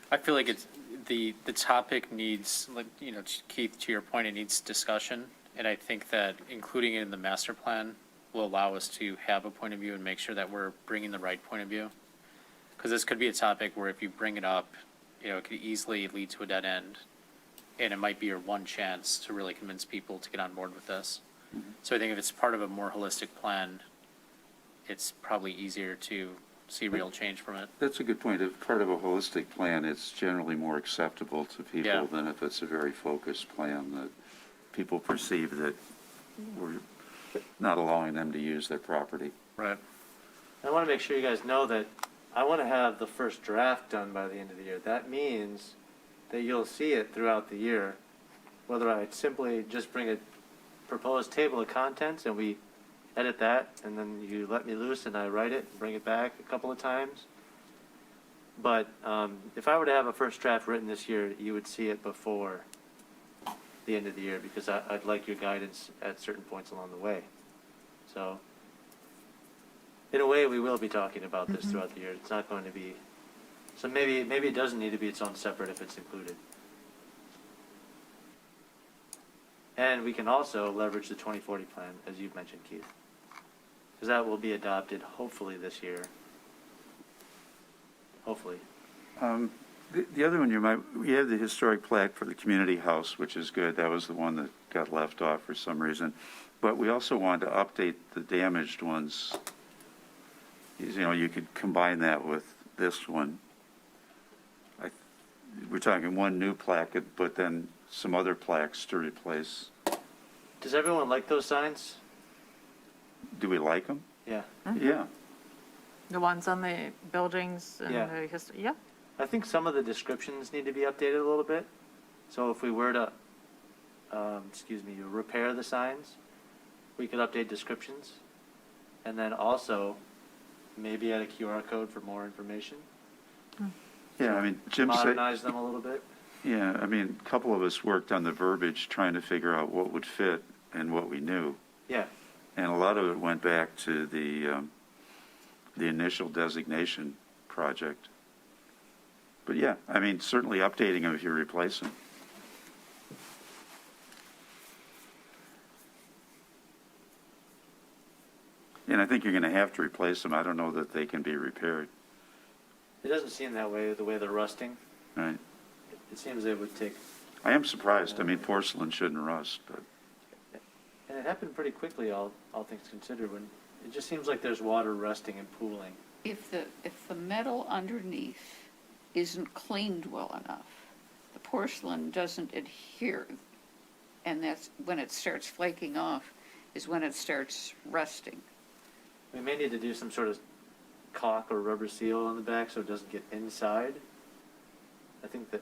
I feel like it's, the topic needs, like, Keith, to your point, it needs discussion. And I think that including it in the master plan will allow us to have a point of view and make sure that we're bringing the right point of view. Because this could be a topic where if you bring it up, it could easily lead to a dead end. And it might be your one chance to really convince people to get on board with this. So I think if it's part of a more holistic plan, it's probably easier to see real change from it. That's a good point. If part of a holistic plan, it's generally more acceptable to people Yeah. than if it's a very focused plan that people perceive that we're not allowing them to use their property. Right. I want to make sure you guys know that I want to have the first draft done by the end of the year. That means that you'll see it throughout the year, whether I simply just bring a proposed table of contents and we edit that, and then you let me loose and I write it and bring it back a couple of times. But if I were to have a first draft written this year, you would see it before the end of the year because I'd like your guidance at certain points along the way. So in a way, we will be talking about this throughout the year. It's not going to be, so maybe it doesn't need to be its own separate if it's included. And we can also leverage the 2040 plan, as you've mentioned, Keith. Because that will be adopted hopefully this year. Hopefully. The other one we have the historic plaque for the community house, which is good. That was the one that got left off for some reason. But we also wanted to update the damaged ones. You could combine that with this one. We're talking one new plaque, but then some other plaques to replace. Does everyone like those signs? Do we like them? Yeah. Yeah. The ones on the buildings and Yeah. the history, yeah. I think some of the descriptions need to be updated a little bit. So if we were to, repair the signs, we could update descriptions. And then also, maybe add a QR code for more information. Yeah, I mean, Jim said, Modernize them a little bit. yeah, I mean, a couple of us worked on the verbiage trying to figure out what would fit and what we knew. Yeah, And a lot of it went back to the initial designation project. But yeah, I mean, certainly updating them if you replace them. And I think you're going to have to replace them. I don't know that they can be repaired, it doesn't seem that way, the way they're rusting. right? It seems it would take, I am surprised. I mean, porcelain shouldn't rust, but and it happened pretty quickly, all things considered, when, it just seems like there's water rusting and pooling. If the metal underneath isn't cleaned well enough, the porcelain doesn't adhere, and that's when it starts flaking off, is when it starts rusting. We may need to do some sort of caulk or rubber seal on the back so it doesn't get inside. I think that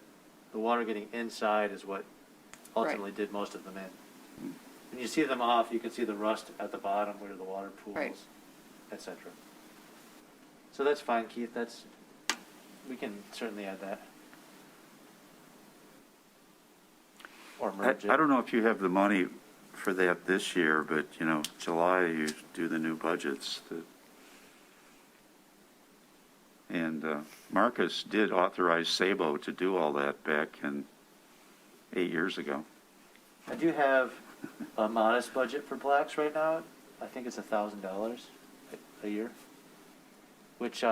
the water getting inside is what ultimately did most of them in. When you see them off, you can see the rust at the bottom where the water pools, Right. etc. So that's fine, Keith. We can certainly add that. Or merge it. I don't know if you have the money for that this year, but, you know, July, you do the new budgets. And Marcus did authorize Sabo to do all that back 8 years ago. I do have a modest budget for plaques right now. I think it's $1,000 a year, which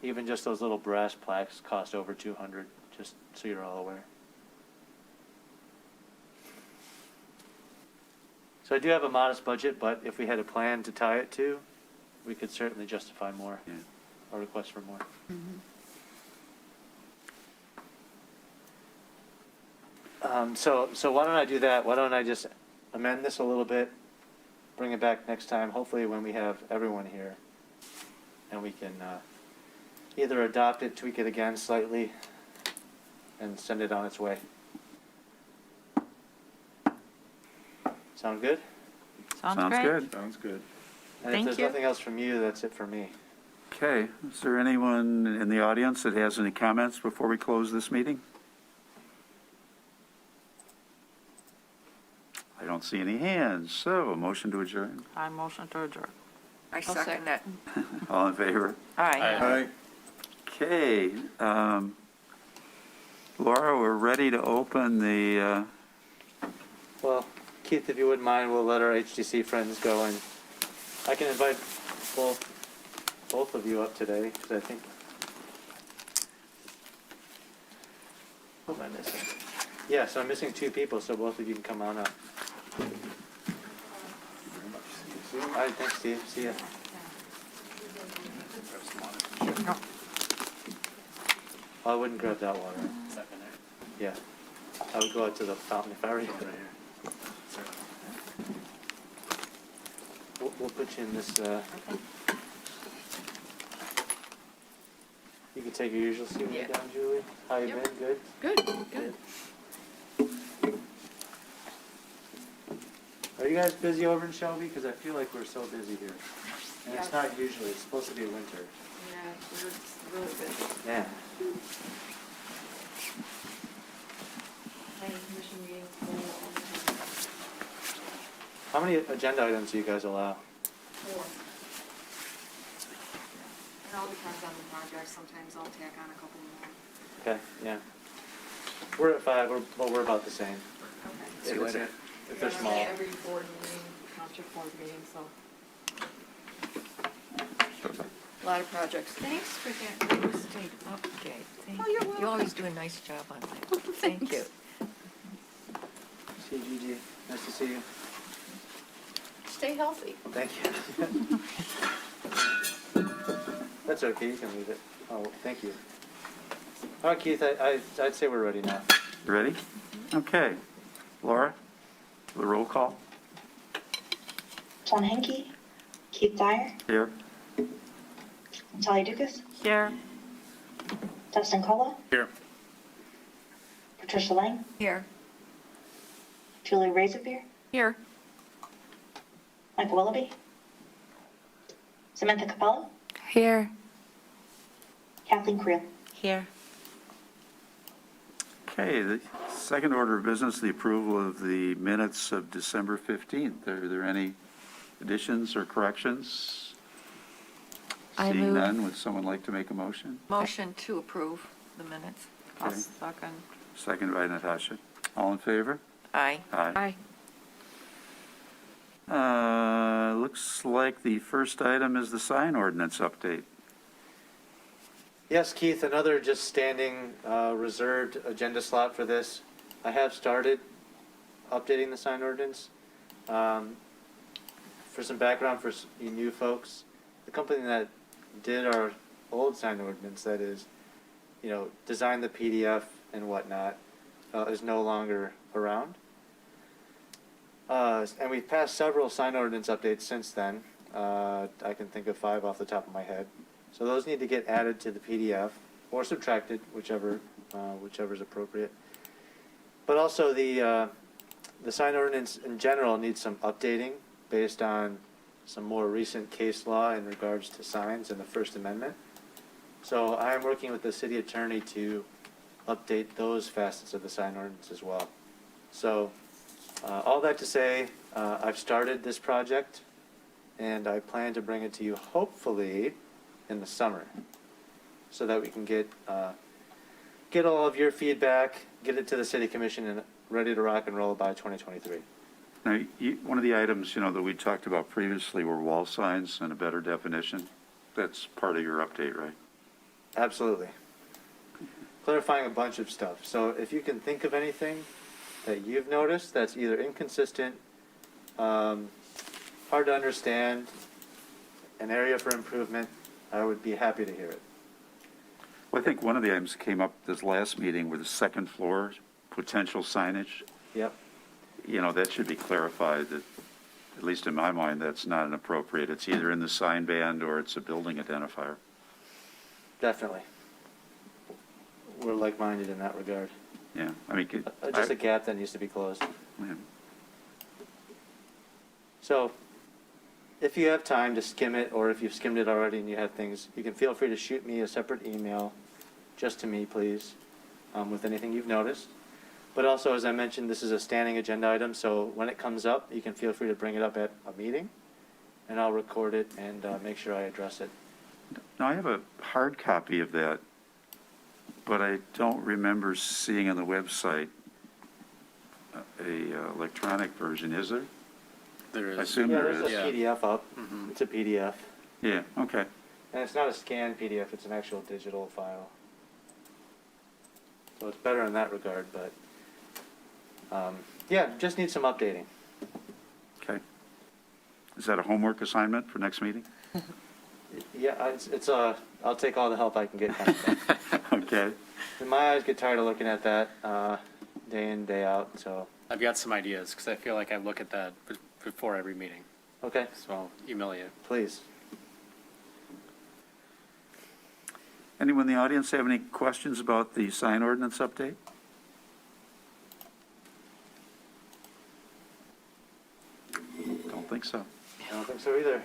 even just those little brass plaques cost over $200. Just so you're all aware. So I do have a modest budget, but if we had a plan to tie it to, we could certainly justify more, Yeah. or request for more. So why don't I do that? Why don't I just amend this a little bit, bring it back next time, hopefully when we have everyone here, and we can either adopt it, tweak it again slightly, and send it on its way. Sound good? Sounds good. Sounds good. And Thank if there's you. nothing else from you, that's it for me. Okay, is there anyone in the audience that has any comments before we close this meeting? I don't see any hands, so a motion to adjourn. I motion to adjourn. I I'll second it. All in favor? Aye. Aye. Okay, Laura, we're ready to open the, Well, Keith, if you wouldn't mind, we'll let our HDC friends go, and I can invite both of you up today, because I think... Who am I missing? Yeah, so I'm missing 2 people, so both of you can come on up. All right, thanks, Steve. See ya. I wouldn't grab that water. Yeah. I would go out to the fountain if I were you. We'll put you in this, you can take your usual seat when you're down, Julie. How you Yep. been? Good? Good, good. Are you guys busy over in Shelby? Because I feel like we're so busy here. And it's not usually, it's supposed to be winter. Yeah, we're really good. Yeah. How many agenda items do you guys allow? It all depends on the project, sometimes I'll tack on a couple more. Okay, yeah. We're at 5, but we're about the same. Okay. If they're small. Every board meeting, township board meeting, so. A lot of projects. Thanks for that real estate update. Thank Oh, you're you. You welcome. always do a nice job on that. Thank you. See you, Gigi. Nice to see you. Stay healthy. Thank you. That's okay, you can leave it. Oh, thank you. All right, Keith, I'd say we're ready now. you ready? Okay. Laura, the roll call John Henke, Keith Dyer, here. Natalie Dukas, Here. Dustin Cola, Here. Patricia Lang, Here. Julie Razorbeer, Here. Michael Willoughby, Samantha Capello, Here. Kathleen Creel. Here. Okay, the second order of business, the approval of the minutes of December 15th. Are there any additions or corrections? I Seeing move- none, would someone like to make a motion? Motion to approve the minutes. I'll Okay. second. Second by Natasha. All in favor? Aye. Aye. Looks like the first item is the sign ordinance update. Yes, Keith, another just standing reserved agenda slot for this. I have started updating the sign ordinance. For some background for you new folks, the company that did our old sign ordinance, that is, designed the PDF and whatnot, is no longer around. And we've passed several sign ordinance updates since then. I can think of 5 off the top of my head. So those need to get added to the PDF or subtracted, whichever is appropriate. But also the sign ordinance in general needs some updating based on some more recent case law in regards to signs and the First Amendment. So I am working with the city attorney to update those facets of the sign ordinance as well. So all that to say, I've started this project, and I plan to bring it to you hopefully in the summer, so that we can get all of your feedback, get it to the city commission, and ready to rock and roll by 2023. Now, one of the items, that we talked about previously were wall signs and a better definition. That's part of your update, right? Absolutely. Clarifying a bunch of stuff. So if you can think of anything that you've noticed that's either inconsistent, hard to understand, an area for improvement, I would be happy to hear it. Well, I think one of the items that came up this last meeting were the second floor potential signage. Yep. That should be clarified, that, at least in my mind, that's not an appropriate. It's either in the sign band or it's a building identifier. Definitely. We're like-minded in that regard. Yeah, Just a gap that needs to be closed. yeah. So, if you have time to skim it, or if you've skimmed it already and you have things, you can feel free to shoot me a separate email, just to me, please, with anything you've noticed. But also, as I mentioned, this is a standing agenda item, so when it comes up, you can feel free to bring it up at a meeting, and I'll record it and make sure I address it. Now, I have a hard copy of that, but I don't remember seeing on the website a electronic version. Is there? There is. I assume Yeah, there there's is. a PDF up. Mhm. It's a PDF. Yeah, okay. And it's not a scanned PDF, it's an actual digital file. So it's better in that regard, but, yeah, just need some updating. Okay. Is that a homework assignment for next meeting? Yeah, I'll take all the help I can get kind of thing. Okay. And my eyes get tired of looking at that, day in, day out, so, I've got some ideas, because I feel like I look at that before every meeting, okay, so I'll email you. please. Anyone in the audience have any questions about the sign ordinance update? Don't think so. I don't think so either.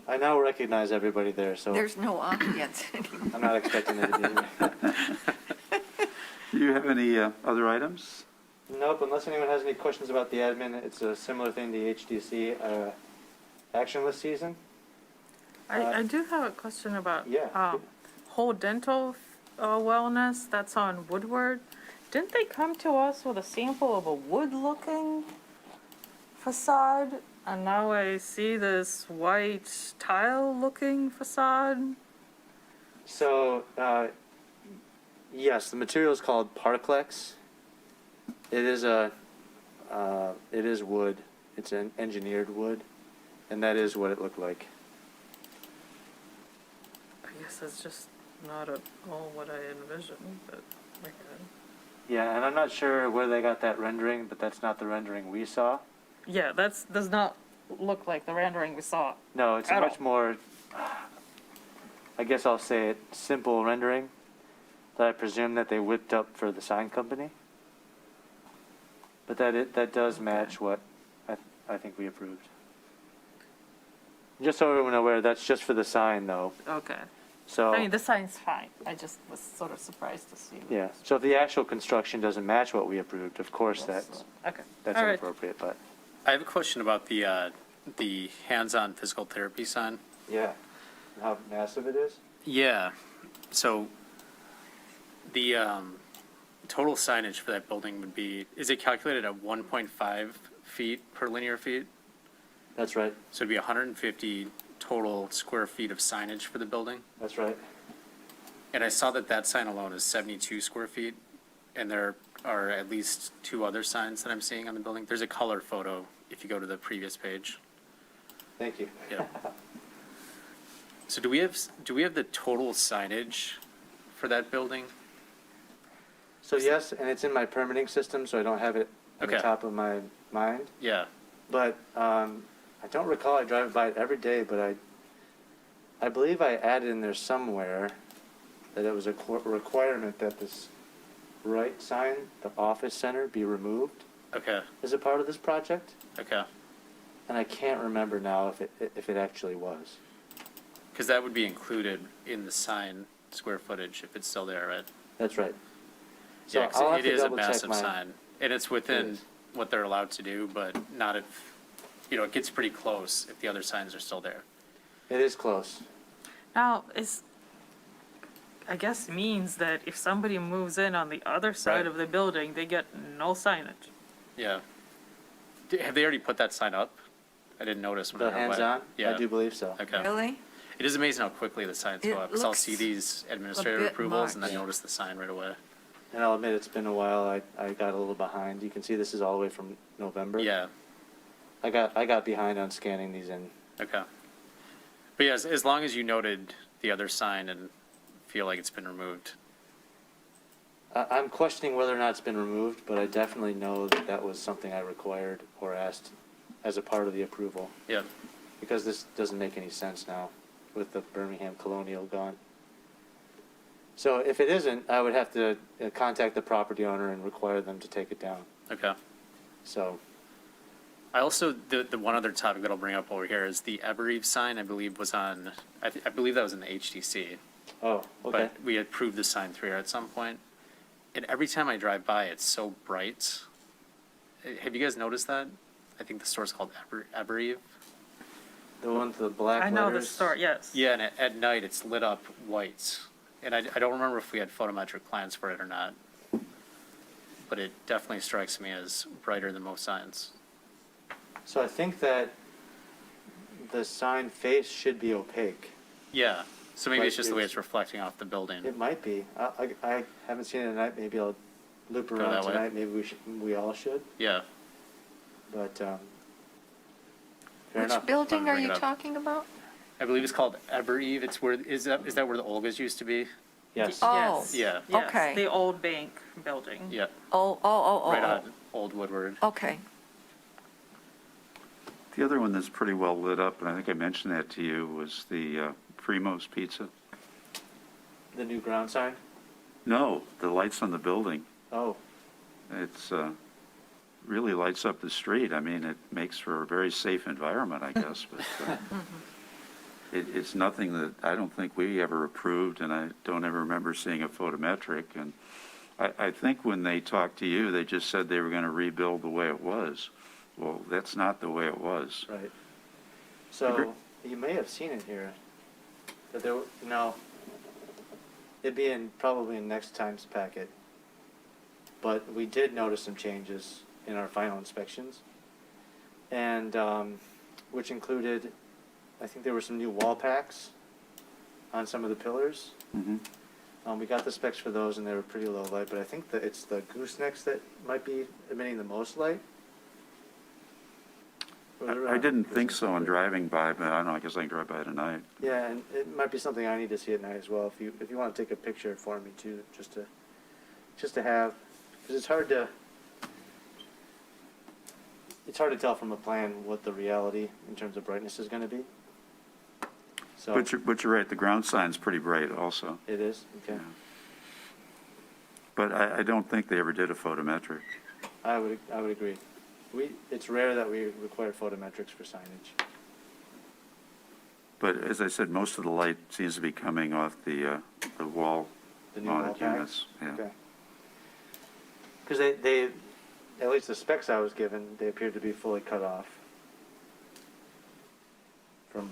I now recognize everybody there, so There's no audience anymore. I'm not expecting there to be any. Do you have any other items? Nope, unless anyone has any questions about the admin, it's a similar thing to HDC, actionless season. I do have a question about, Yeah. whole dental wellness, that's on Woodward. Didn't they come to us with a sample of a wood-looking facade? And now I see this white tile-looking facade. So, yes, the material is called Parklex. It is wood. It's an engineered wood, and that is what it looked like. I guess it's just not at all what I envisioned, but okay. Yeah, and I'm not sure where they got that rendering, but that's not the rendering we saw. Yeah, does not look like the rendering we saw. No, it's a At much all. more, I guess I'll say it, simple rendering that I presume that they whipped up for the sign company. But that does match what I think we approved. Just so everyone aware, that's just for the sign though. Okay. So, I mean, the sign's fine. I just was sort of surprised to see. yeah, so if the actual construction doesn't match what we approved, of course that's Okay. that's All right. inappropriate, but, I have a question about the hands-on physical therapy sign. yeah. How massive it is? Yeah, so the total signage for that building would be, is it calculated at 1.5 feet per linear feet? That's right, So it'd be 150 total square feet of signage for the building? that's right. And I saw that that sign alone is 72 square feet, and there are at least 2 other signs that I'm seeing on the building. There's a color photo if you go to the previous page. Thank you. Yeah. So do we have the total signage for that building? So yes, and it's in my permitting system, so I don't have it at the Okay. top of my mind. Yeah, But I don't recall, I drive by it every day, but I believe I added in there somewhere that it was a requirement that this right sign, the office center, be removed okay, as a part of this project. okay. And I can't remember now if it actually was. Because that would be included in the sign square footage if it's still there, right? That's right. So Yeah, 'cause I'll have it to is a double check massive my. sign, and it's It within is. what they're allowed to do, but not if, it gets pretty close if the other signs are still there. It is close. Now, I guess means that if somebody moves in on the other side Right. of the building, they get no signage. Yeah. Have they already put that sign up? I didn't notice when I The drove by. hands-on? Yeah. I do believe so. Okay. Really? It is amazing how quickly the signs It go up, because I'll looks see these administrative bit approvals and then much. notice the sign right away. And I'll admit, it's been a while. I got a little behind. You can see this is all the way from November. Yeah, I got behind on scanning these in. okay. But yeah, as long as you noted the other sign and feel like it's been removed. I'm questioning whether or not it's been removed, but I definitely know that that was something I required or asked as a part of the approval, Yeah, because this doesn't make any sense now with the Birmingham Colonial gone. So if it isn't, I would have to contact the property owner and require them to take it down. okay. So, I also, the one other topic that I'll bring up over here is the Ebereve sign, I believe was on, I believe that was in the HTC. oh, okay. But we approved the sign through here at some point. And every time I drive by, it's so bright. Have you guys noticed that? I think the store's called Ebereve. The one with the black I know the letters? store, yes. Yeah, and at night, it's lit up white. And I don't remember if we had photometric plans for it or not. But it definitely strikes me as brighter than most signs. So I think that the sign face should be opaque. Yeah, so maybe But it's just the way it's- it's reflecting off the building. It might be. I haven't seen it at night. Maybe I'll loop Go around that way. tonight. Maybe we all should. Yeah, But fair Which enough. building Wanted to are bring you it up. talking about? I believe it's called Ebereve. It's where, is that where the Olga's used to be? Yes. Oh. Yes. Yeah. Yes, Okay. the old bank building. Yeah, Oh, right on Old Woodward. okay. The other one that's pretty well lit up, and I think I mentioned that to you, was the Primo's Pizza. The new ground sign. No, the lights on the building. Oh, It's really lights up the street. I mean, it makes for a very safe environment, I guess. But it's nothing that I don't think we ever approved, and I don't ever remember seeing a photometric. And I think when they talked to you, they just said they were going to rebuild the way it was. Well, that's not the way it was. right. So you may have seen it here. That there, no. It'd be probably in next time's packet. But we did notice some changes in our final inspections, and which included, I think there were some new wall packs on some of the pillars. Mhm. We got the specs for those, and they were pretty low light. But I think that it's the goosenecks that might be emitting the most light. Or they're I not didn't think goosenecks, so on but- driving by, but I don't know, I guess I can drive by tonight. Yeah, and it might be something I need to see at night as well. If you want to take a picture for me too, just to have, because it's hard to tell from a plan what the reality in terms of brightness is going to be. So But you're right, the ground sign's pretty bright also. it is okay. Yeah. But I don't think they ever did a photometric. I would agree. It's rare that we require photometrics for signage. But as I said, most of the light seems to be coming off the wall The new wall mounted pack? units. Yeah. Okay. Because they, at least the specs I was given, they appeared to be fully cut off from,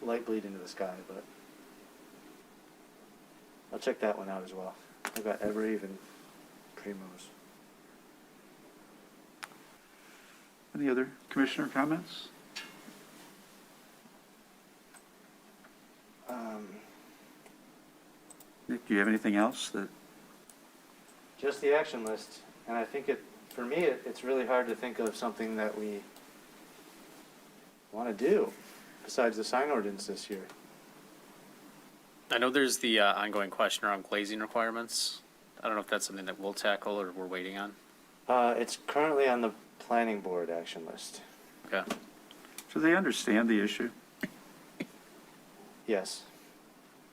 light bleed into the sky, but I'll check that one out as well. I've got Evereve and Primos. Any other commissioner comments? Nick, do you have anything else that, Just the action list, and I think for me, it's really hard to think of something that we want to do besides the sign ordinance this year. I know there's the ongoing question around glazing requirements. I don't know if that's something that we'll tackle or we're waiting on. It's currently on the planning board action list. Okay. do they understand the issue? Yes.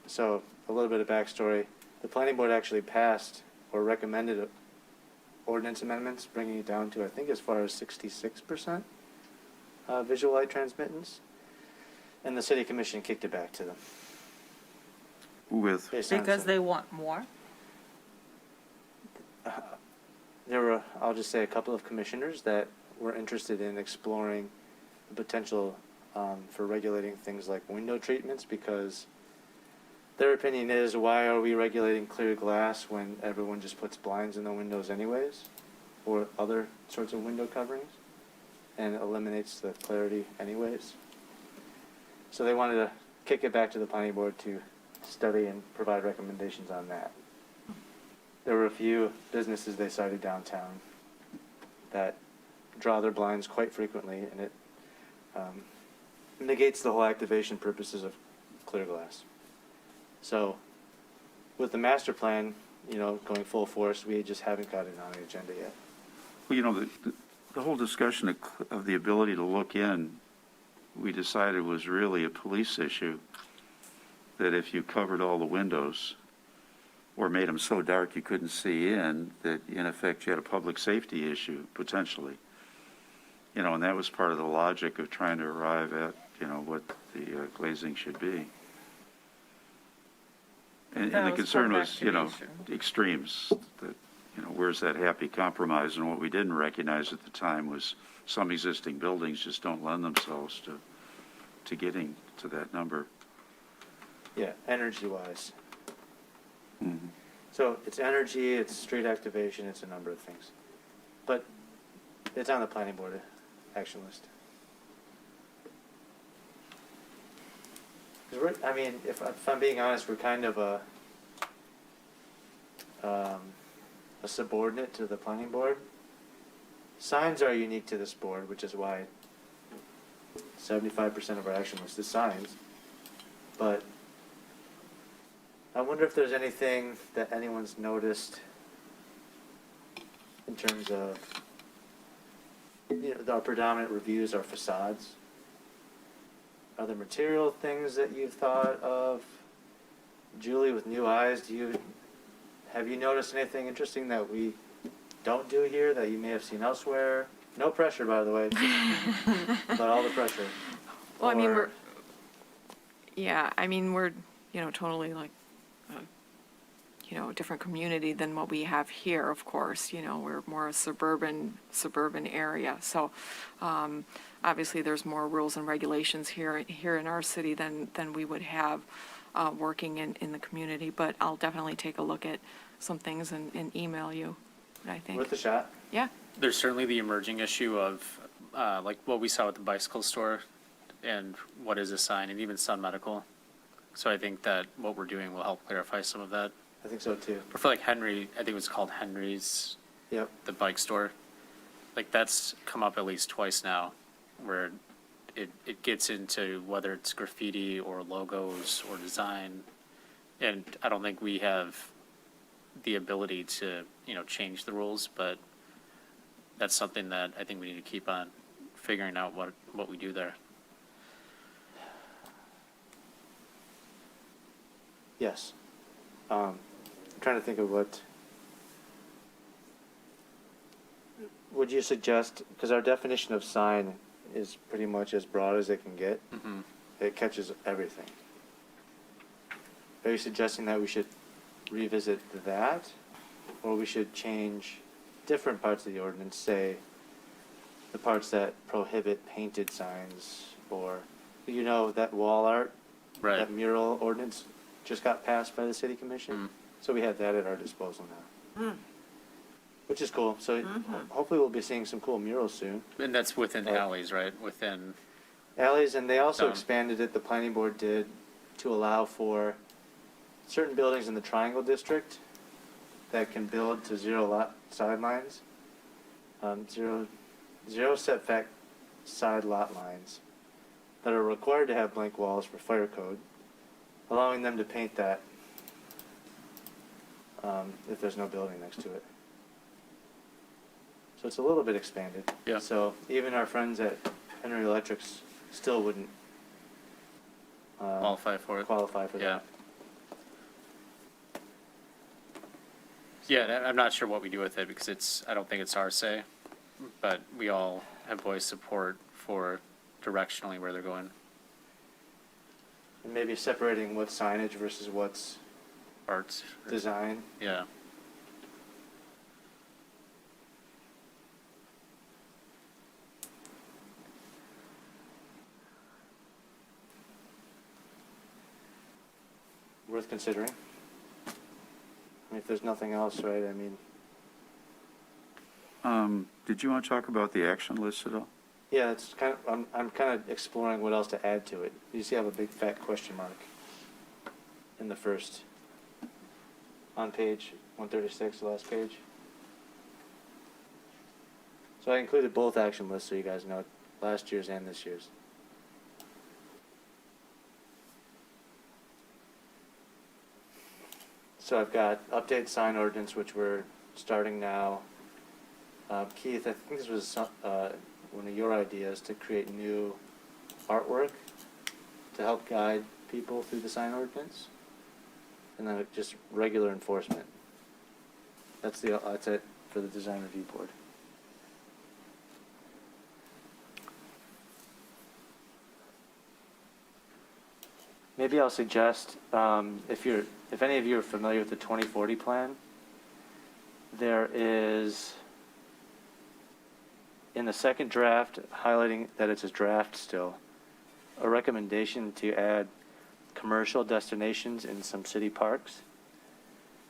So, a little bit of backstory. The planning board actually passed or recommended ordinance amendments, bringing it down to, I think, as far as 66% visual light transmittance. And the city commission kicked it back to them. With, based on Because some- they want more? There were, I'll just say, a couple of commissioners that were interested in exploring the potential for regulating things like window treatments, because their opinion is, why are we regulating clear glass when everyone just puts blinds in the windows anyways, or other sorts of window coverings, and eliminates the clarity anyways? So they wanted to kick it back to the planning board to study and provide recommendations on that. There were a few businesses they cited downtown that draw their blinds quite frequently, and it negates the whole activation purposes of clear glass. So, with the master plan, going full force, we just haven't got it on the agenda yet. well, the whole discussion of the ability to look in, we decided was really a police issue, that if you covered all the windows or made them so dark you couldn't see in, that in effect you had a public safety issue, potentially. And that was part of the logic of trying to arrive at, what the glazing should be. And That the was concern part of was, activation. extremes, that, where's that happy compromise? And what we didn't recognize at the time was some existing buildings just don't lend themselves to getting to that number. Yeah, energy-wise. Mhm. So it's energy, it's street activation, it's a number of things. But it's on the planning board action list. 'Cause if I'm being honest, we're kind of a subordinate to the planning board. Signs are unique to this board, which is why 75% of our action list is signs. But I wonder if there's anything that anyone's noticed in terms of, our predominant reviews are facades. Are there material things that you've thought of? Julie, with new eyes, have you noticed anything interesting that we don't do here that you may have seen elsewhere? No pressure, by the way, but all the pressure. Well, I mean, Or- we're, totally like, a different community than what we have here, of course. We're more a suburban area. So, obviously, there's more rules and regulations here in our city than we would have working in the community. But I'll definitely take a look at some things and email you, I think. Worth a shot. Yeah. There's certainly the emerging issue of, like what we saw at the bicycle store and what is a sign, and even Sun Medical. So I think that what we're doing will help clarify some of that. I think so too. Or for like Henry, I think it was called Henry's, Yep. the bike store. Like that's come up at least twice now, where it gets into whether it's graffiti or logos or design. And I don't think we have the ability to, change the rules, but that's something that I think we need to keep on figuring out what we do there. Yes. I'm trying to think of what. Would you suggest, because our definition of sign is pretty much as broad as it can get. Mm-hmm. It catches everything. Are you suggesting that we should revisit that? Or we should change different parts of the ordinance, say the parts that prohibit painted signs, or, you know, that wall art, Right. that mural ordinance just got passed by the city commission? Mm. So we have that at our disposal now. Which is cool. So hopefully we'll be seeing some cool murals soon. And that's within Oh. alleys, right? Within, Alleys, and they also Done. expanded it, the planning board did, to allow for certain buildings in the Triangle District that can build to zero lot sidelines, zero setback side lot lines that are required to have blank walls for fire code, allowing them to paint that if there's no building next to it. So it's a little bit expanded. Yeah. So even our friends at Henry Electrics still wouldn't qualify for it. qualify for Yeah. that. Yeah, and I'm not sure what we do with it because I don't think it's our say, but we all have voiced support for directionally where they're going. And maybe separating what's signage versus what's Arts. design. Yeah. Worth considering. I mean, if there's nothing else, right, I mean, Did you want to talk about the action list at all? yeah, it's kind of, I'm kind of exploring what else to add to it. You see I have a big fat question mark in the first, on page 136, the last page. So I included both action lists so you guys know, last year's and this year's. So I've got update sign ordinance, which we're starting now. Keith, I think this was one of your ideas to create new artwork to help guide people through the sign ordinance. And then just regular enforcement. That's it for the design review board. Maybe I'll suggest, if any of you are familiar with the 2040 plan, there is, in the second draft, highlighting that it's a draft still, a recommendation to add commercial destinations in some city parks.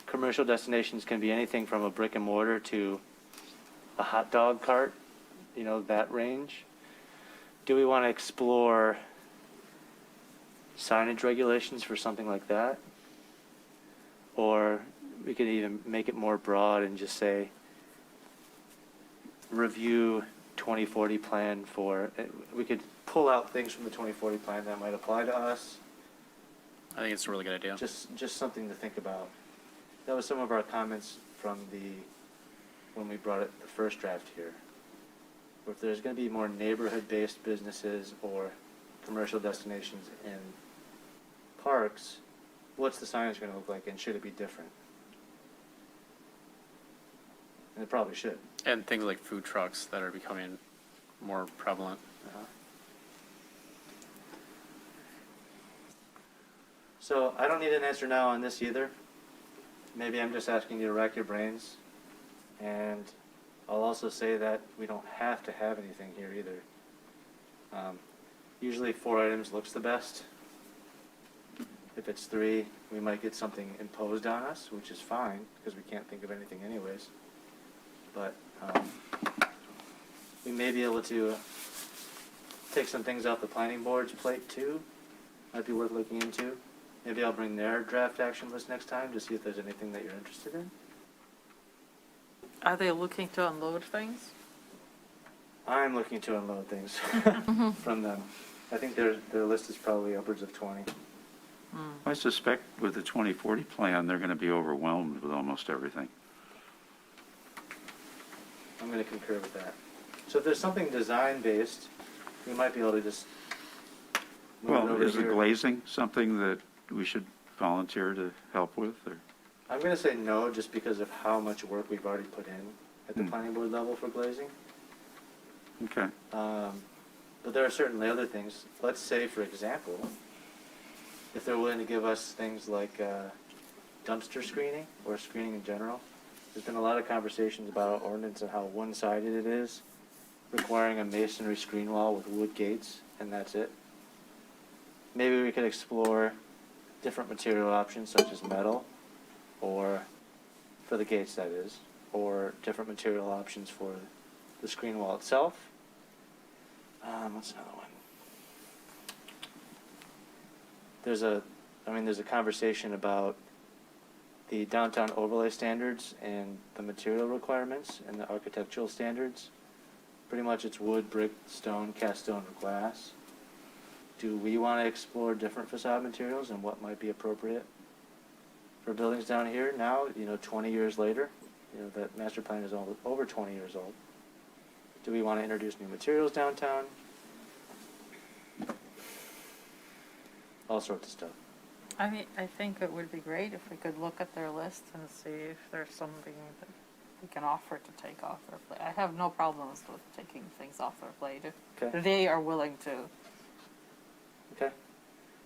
Commercial destinations can be anything from a brick and mortar to a hot dog cart, you know, that range. Do we want to explore signage regulations for something like that? Or we could even make it more broad and just say, review 2040 plan for, we could pull out things from the 2040 plan that might apply to us. I think it's a really good idea. Just something to think about. That was some of our comments from when we brought it the first draft here. If there's going to be more neighborhood-based businesses or commercial destinations in parks, what's the signage going to look like, and should it be different? And it probably should. And things like food trucks that are becoming more prevalent. So I don't need an answer now on this either. Maybe I'm just asking you to rack your brains. And I'll also say that we don't have to have anything here either. Usually 4 items looks the best. If it's 3, we might get something imposed on us, which is fine, because we can't think of anything anyways. But we may be able to take some things off the planning board's plate too. Might be worth looking into. Maybe I'll bring their draft action list next time to see if there's anything that you're interested in. Are they looking to unload things? I'm looking to unload things from them. I think their list is probably upwards of 20. I suspect with the 2040 plan, they're going to be overwhelmed with almost everything. I'm going to concur with that. So if there's something design-based, we might be able to just move it Well, over is the here. glazing something that we should volunteer to help with, or? I'm going to say no, just because of how much work we've already put in at the planning board level for glazing. Okay. But there are certainly other things. Let's say, for example, if they're willing to give us things like dumpster screening or screening in general. There's been a lot of conversations about our ordinance and how one-sided it is, requiring a masonry screen wall with wood gates, and that's it. Maybe we could explore different material options such as metal, or for the gates that is, or different material options for the screen wall itself. What's another one? There's a conversation about the downtown overlay standards and the material requirements and the architectural standards. Pretty much it's wood, brick, stone, cast stone, or glass. Do we want to explore different facade materials and what might be appropriate for buildings down here now, 20 years later? That master plan is over 20 years old. Do we want to introduce new materials downtown? All sorts of stuff. I mean, I think it would be great if we could look at their list and see if there's something that we can offer to take off their plate. I have no problems with taking things off their plate if Okay. they are willing to. Okay.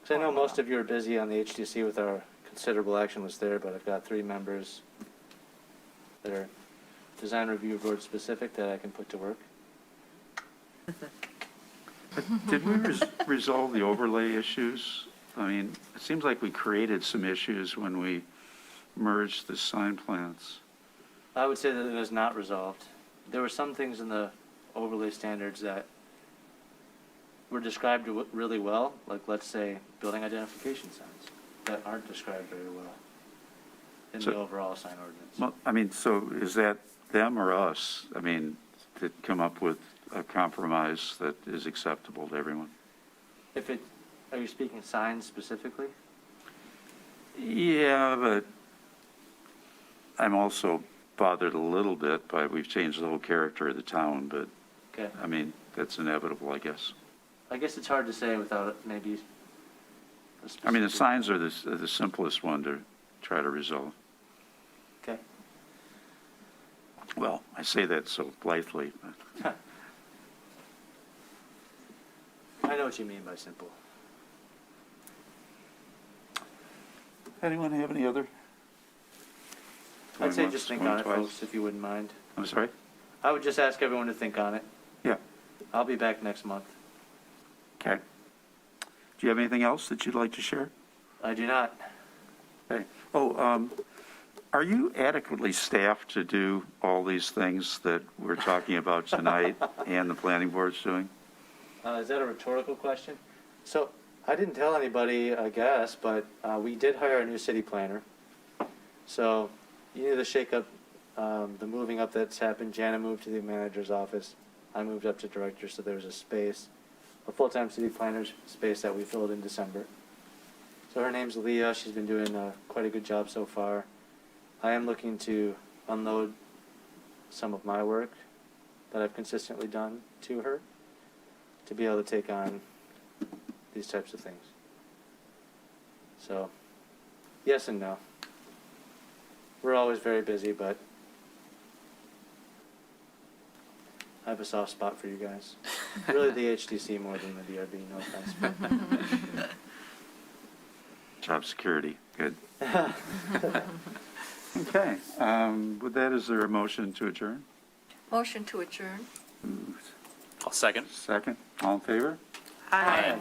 Because I know most of you are busy on the HDC with our considerable action list there, but I've got 3 members that are design review board specific that I can put to work. Did we resolve the overlay issues? I mean, it seems like we created some issues when we merged the sign plants. I would say that it is not resolved. There were some things in the overlay standards that were described really well, like let's say building identification signs that aren't described very well in the overall sign ordinance. Well, I mean, so is that them or us? I mean, to come up with a compromise that is acceptable to everyone? Are you speaking signs specifically? Yeah, but I'm also bothered a little bit by we've changed the whole character of the town, but Okay. I mean, that's inevitable, I guess. I guess it's hard to say without maybe a I mean, the specific- signs are the simplest one to try to resolve. Okay. Well, I say that so blithely, but I know what you mean by simple. anyone have any other? I'd say just think Going on it, twice? folks, if you wouldn't mind. I'm sorry? I would just ask everyone to think on it. Yeah, I'll be back next month. okay. Do you have anything else that you'd like to share? I do not. Okay. Oh, are you adequately staffed to do all these things that we're talking about tonight and the planning board's doing? Is that a rhetorical question? So, I didn't tell anybody, I guess, but we did hire a new city planner. So, you need to shake up the moving up that's happened. Jana moved to the manager's office. I moved up to director, so there was a space, a full-time city planner's space that we filled in December. So her name's Leah. She's been doing quite a good job so far. I am looking to unload some of my work that I've consistently done to her to be able to take on these types of things. So, yes and no. We're always very busy, but I have a soft spot for you guys. Really the HDC more than the DRB, no offense. Job security, good. Okay, with that, is there a motion to adjourn? Motion to adjourn? I'll second. Second, all in favor? Aye.